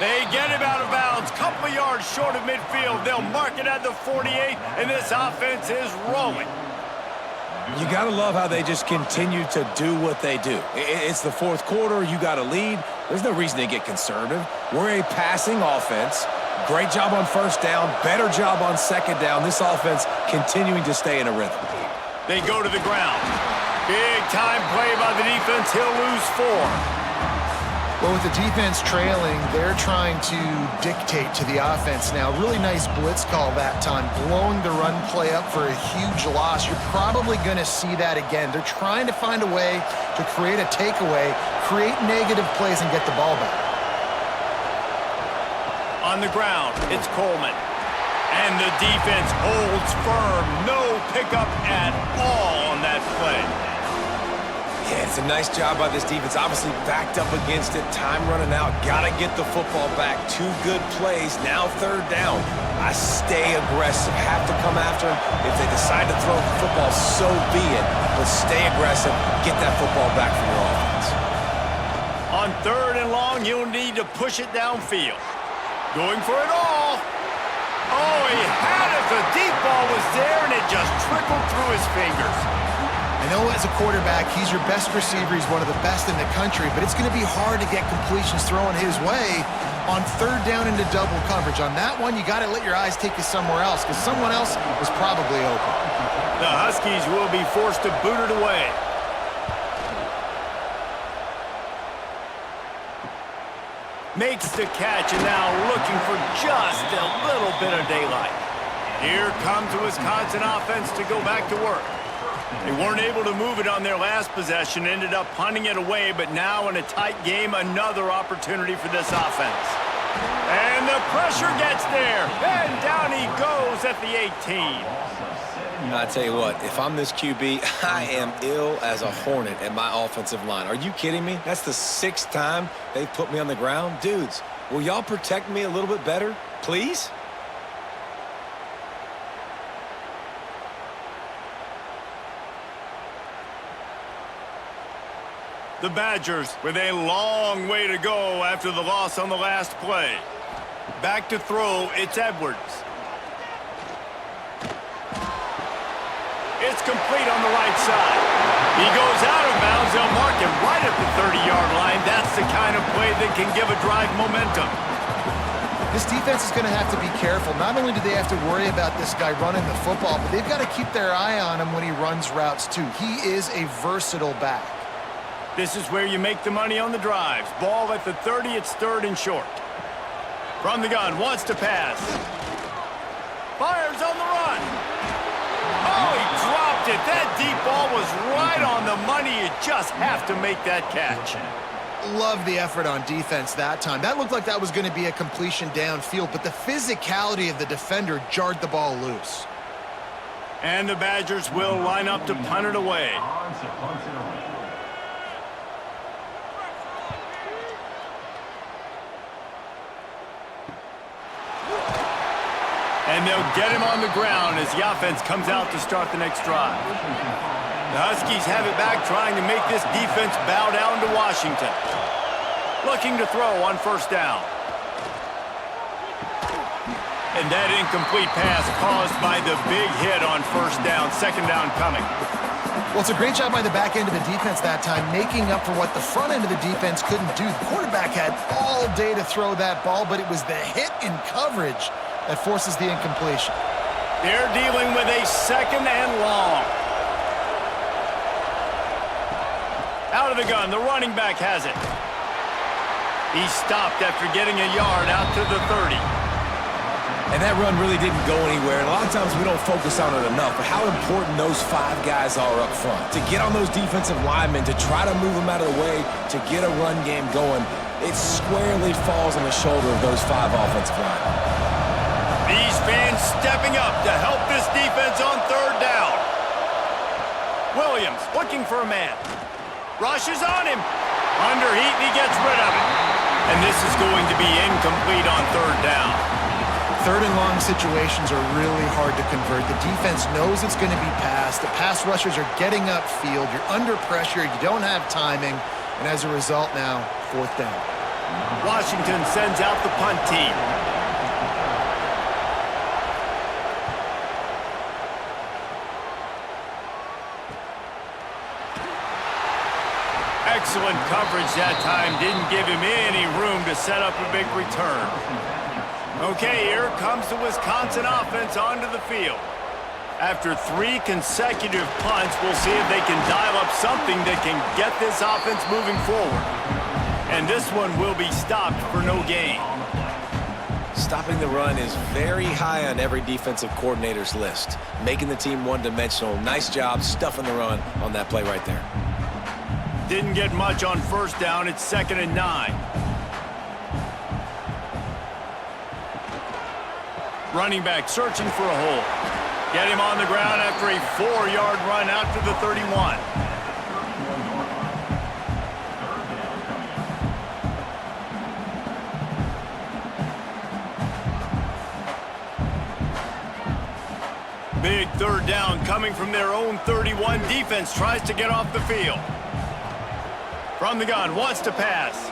A: They get him out of bounds. Couple of yards short of midfield. They'll mark it at the 48, and this offense is rolling.
C: You got to love how they just continue to do what they do. It's the 4th quarter. You got to lead. There's no reason to get conservative. We're a passing offense. Great job on 1st down. Better job on 2nd down. This offense continuing to stay in a rhythm.
A: They go to the ground. Big time play by the defense. He'll lose 4.
B: Well, with the defense trailing, they're trying to dictate to the offense now. Really nice blitz call that time, blowing the run play up for a huge loss. You're probably going to see that again. They're trying to find a way to create a takeaway, create negative plays, and get the ball back.
A: On the ground, it's Coleman. And the defense holds firm. No pickup at all on that play.
C: Yeah, it's a nice job by this defense. Obviously backed up against it. Time running out. Got to get the football back. 2 good plays. Now 3rd down. I stay aggressive. Have to come after him. If they decide to throw the football, so be it. But stay aggressive. Get that football back for your offense.
A: On 3rd and long, you'll need to push it downfield. Going for it all. Oh, he had it. The deep ball was there, and it just trickled through his fingers.
B: I know as a quarterback, he's your best receiver. He's one of the best in the country, but it's going to be hard to get completions thrown his way on 3rd down into double coverage. On that one, you got to let your eyes take you somewhere else because someone else was probably open.
A: The Huskies will be forced to boot it away. Makes the catch and now looking for just a little bit of daylight. Here comes the Wisconsin offense to go back to work. They weren't able to move it on their last possession, ended up punting it away, but now in a tight game, another opportunity for this offense. And the pressure gets there, and down he goes at the 18.
C: I tell you what, if I'm this QB, I am ill as a hornet at my offensive line. Are you kidding me? That's the 6th time they've put me on the ground. Dudes, will y'all protect me a little bit better, please?
A: The Badgers with a long way to go after the loss on the last play. Back to throw, it's Edwards. It's complete on the right side. He goes out of bounds. They'll mark him right at the 30-yard line. That's the kind of play that can give a drive momentum.
B: This defense is going to have to be careful. Not only do they have to worry about this guy running the football, but they've got to keep their eye on him when he runs routes too. He is a versatile back.
A: This is where you make the money on the drives. Ball at the 30, it's 3rd and short. From the gun, wants to pass. Fires on the run. Oh, he dropped it. That deep ball was right on the money. You just have to make that catch.
B: Love the effort on defense that time. That looked like that was going to be a completion downfield, but the physicality of the defender jarred the ball loose.
A: And the Badgers will line up to punt it away. And they'll get him on the ground as the offense comes out to start the next drive. The Huskies have it back, trying to make this defense bow down to Washington. Looking to throw on first down. And that incomplete pass caused by the big hit on first down. Second down coming.
B: Well, it's a great job by the back end of the defense that time, making up for what the front end of the defense couldn't do. The quarterback had all day to throw that ball, but it was the hit in coverage that forces the incompletion.
A: They're dealing with a second and long. Out of the gun, the running back has it. He stopped after getting a yard out to the 30.
C: And that run really didn't go anywhere. And a lot of times we don't focus on it enough, but how important those 5 guys are up front. To get on those defensive linemen, to try to move them out of the way, to get a run game going, it squarely falls on the shoulder of those 5 offensive linemen.
A: These fans stepping up to help this defense on third down. Williams looking for a man. Rushes on him. Under heat, and he gets rid of it. And this is going to be incomplete on third down.
B: Third and long situations are really hard to convert. The defense knows it's going to be passed. The pass rushers are getting upfield. You're under pressure. You don't have timing. And as a result now, fourth down.
A: Washington sends out the punt team. Excellent coverage that time. Didn't give him any room to set up a big return. Okay, here comes the Wisconsin offense onto the field. After 3 consecutive punts, we'll see if they can dial up something that can get this offense moving forward. And this one will be stopped for no gain.
C: Stopping the run is very high on every defensive coordinator's list. Making the team one-dimensional. Nice job stuffing the run on that play right there.
A: Didn't get much on first down. It's 2nd and 9. Running back searching for a hole. Get him on the ground after a 4-yard run out to the 31. Big third down coming from their own 31. Defense tries to get off the field. From the gun, wants to pass.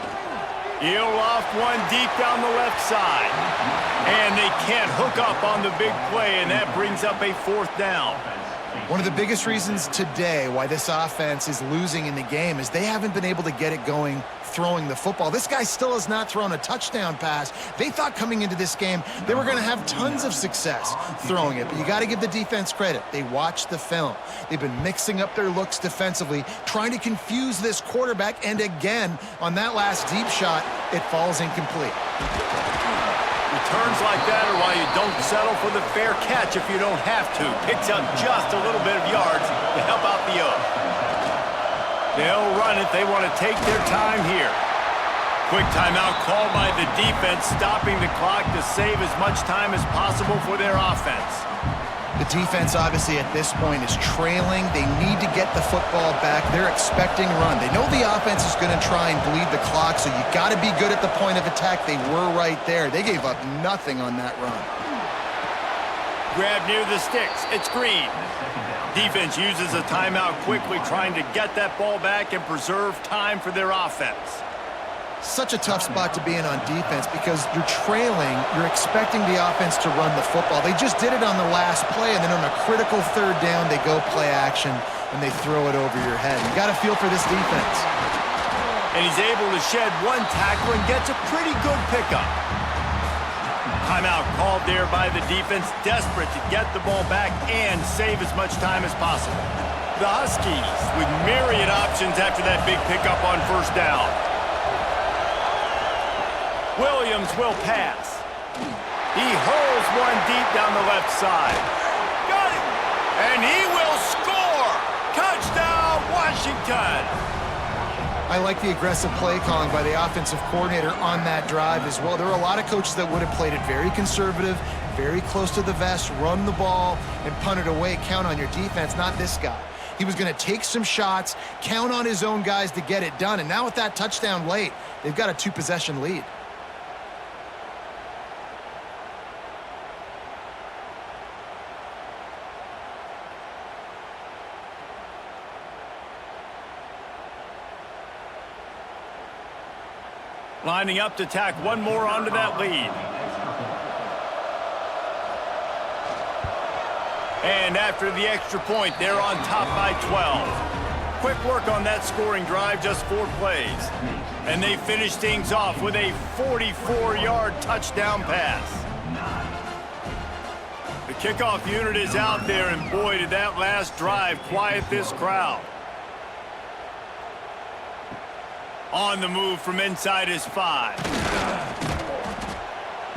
A: He'll off one deep down the left side. And they can't hook up on the big play, and that brings up a 4th down.
B: One of the biggest reasons today why this offense is losing in the game is they haven't been able to get it going throwing the football. This guy still has not thrown a touchdown pass. They thought coming into this game they were going to have tons of success throwing it, but you got to give the defense credit. They watched the film. They've been mixing up their looks defensively, trying to confuse this quarterback, and again, on that last deep shot, it falls incomplete.
A: Returns like that are why you don't settle for the fair catch if you don't have to. Picks up just a little bit of yards to help out the O. They'll run it. They want to take their time here. Quick timeout called by the defense, stopping the clock to save as much time as possible for their offense.
B: The defense, obviously, at this point is trailing. They need to get the football back. They're expecting a run. They know the offense is going to try and bleed the clock, so you got to be good at the point of attack. They were right there. They gave up nothing on that run.
A: Grab near the sticks. It's Green. Defense uses a timeout quickly, trying to get that ball back and preserve time for their offense.
B: Such a tough spot to be in on defense because you're trailing, you're expecting the offense to run the football. They just did it on the last play, and then on a critical third down, they go play action, and they throw it over your head. You got to feel for this defense.
A: And he's able to shed one tackle and gets a pretty good pickup. Timeout called there by the defense, desperate to get the ball back and save as much time as possible. The Huskies with myriad options after that big pickup on first down. Williams will pass. He hurls one deep down the left side. Got it! And he will score! Touchdown, Washington!
B: I like the aggressive play calling by the offensive coordinator on that drive as well. There are a lot of coaches that would have played it very conservative, very close to the vest, run the ball, and punt it away. Count on your defense, not this guy. He was going to take some shots, count on his own guys to get it done. And now with that touchdown late, they've got a 2-possession lead.
A: Lining up to tack one more onto that lead. And after the extra point, they're on top by 12. Quick work on that scoring drive, just 4 plays. And they finish things off with a 44-yard touchdown pass. The kickoff unit is out there, and boy, did that last drive quiet this crowd. On the move from inside his 5.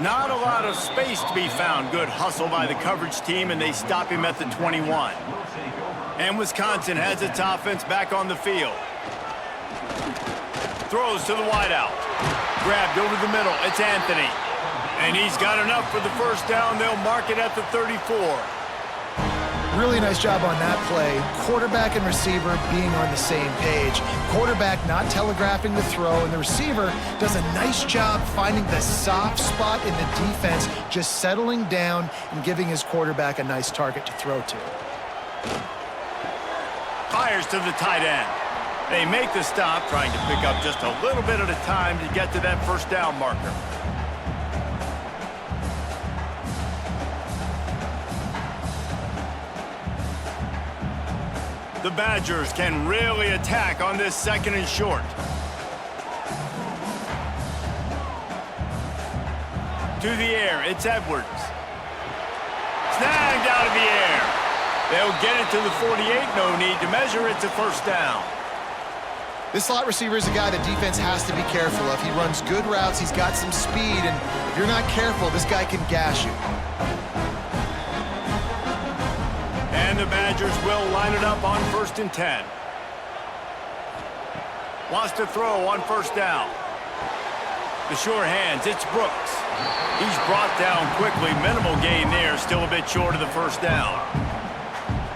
A: Not a lot of space to be found. Good hustle by the coverage team, and they stop him at the 21. And Wisconsin has its offense back on the field. Throws to the wideout. Grabbed over the middle. It's Anthony. And he's got enough for the first down. They'll mark it at the 34.
B: Really nice job on that play. Quarterback and receiver being on the same page. Quarterback not telegraphing the throw, and the receiver does a nice job finding the soft spot in the defense, just settling down and giving his quarterback a nice target to throw to.
A: Fires to the tight end. They make the stop, trying to pick up just a little bit at a time to get to that first down marker. The Badgers can really attack on this 2nd and short. To the air, it's Edwards. Snagged out of the air. They'll get it to the 48, no need to measure. It's a first down.
B: This slot receiver is a guy the defense has to be careful of. He runs good routes, he's got some speed, and if you're not careful, this guy can gash you.
A: And the Badgers will line it up on 1st and 10. Wants to throw on first down. The sure hands, it's Brooks. He's brought down quickly. Minimal gain there, still a bit short of the first down.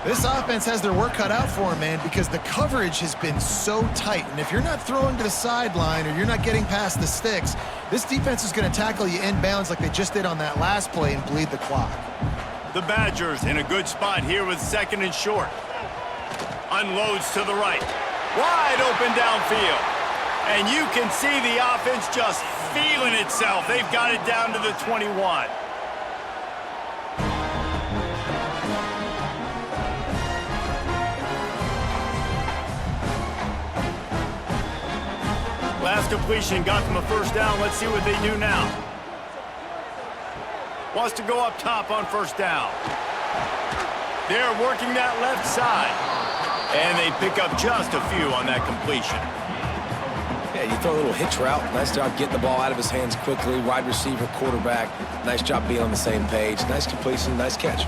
B: This offense has their work cut out for him, man, because the coverage has been so tight. And if you're not throwing to the sideline or you're not getting past the sticks, this defense is going to tackle you inbounds like they just did on that last play and bleed the clock.
A: The Badgers in a good spot here with 2nd and short. Unloads to the right. Wide open downfield. And you can see the offense just feeling itself. They've got it down to the 21. Last completion got them a first down. Let's see what they do now. Wants to go up top on first down. They're working that left side. And they pick up just a few on that completion.
C: Yeah, you throw a little hitch route. Nice job getting the ball out of his hands quickly. Wide receiver, quarterback. Nice job being on the same page. Nice completion, nice catch.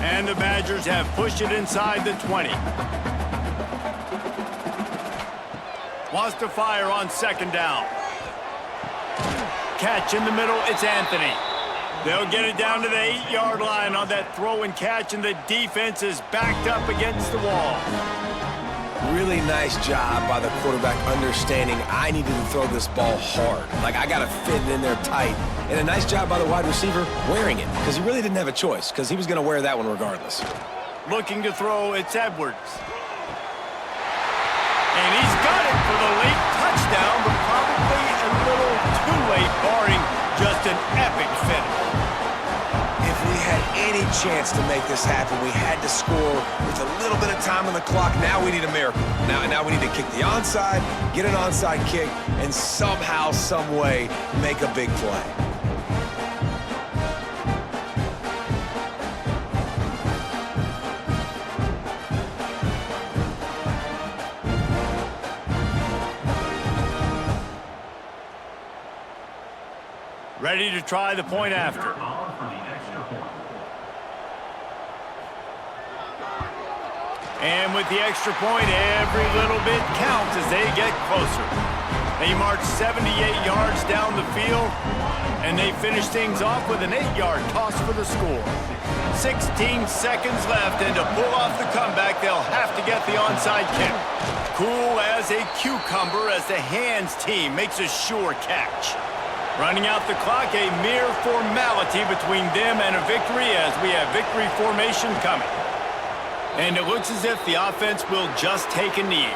A: And the Badgers have pushed it inside the 20. Wants to fire on 2nd down. Catch in the middle, it's Anthony. They'll get it down to the 8-yard line on that throw and catch, and the defense is backed up against the wall.
C: Really nice job by the quarterback understanding I needed to throw this ball hard. Like, I got to fit it in there tight. And a nice job by the wide receiver wearing it, because he really didn't have a choice, because he was going to wear that one regardless.
A: Looking to throw, it's Edwards. And he's got it for the late touchdown, but probably a little too late, barring just an epic finish.
C: If we had any chance to make this happen, we had to score with a little bit of time on the clock. Now we need a miracle. Now we need to kick the onside, get an onside kick, and somehow, some way, make a big play.
A: Ready to try the point after. And with the extra point, every little bit counts as they get closer. They marched 78 yards down the field, and they finished things off with an 8-yard toss for the score. 16 seconds left, and to pull off the comeback, they'll have to get the onside kick. Cool as a cucumber as the hands team makes a sure catch. Running out the clock, a mere formality between them and a victory as we have victory formation coming. And it looks as if the offense will just take a knee.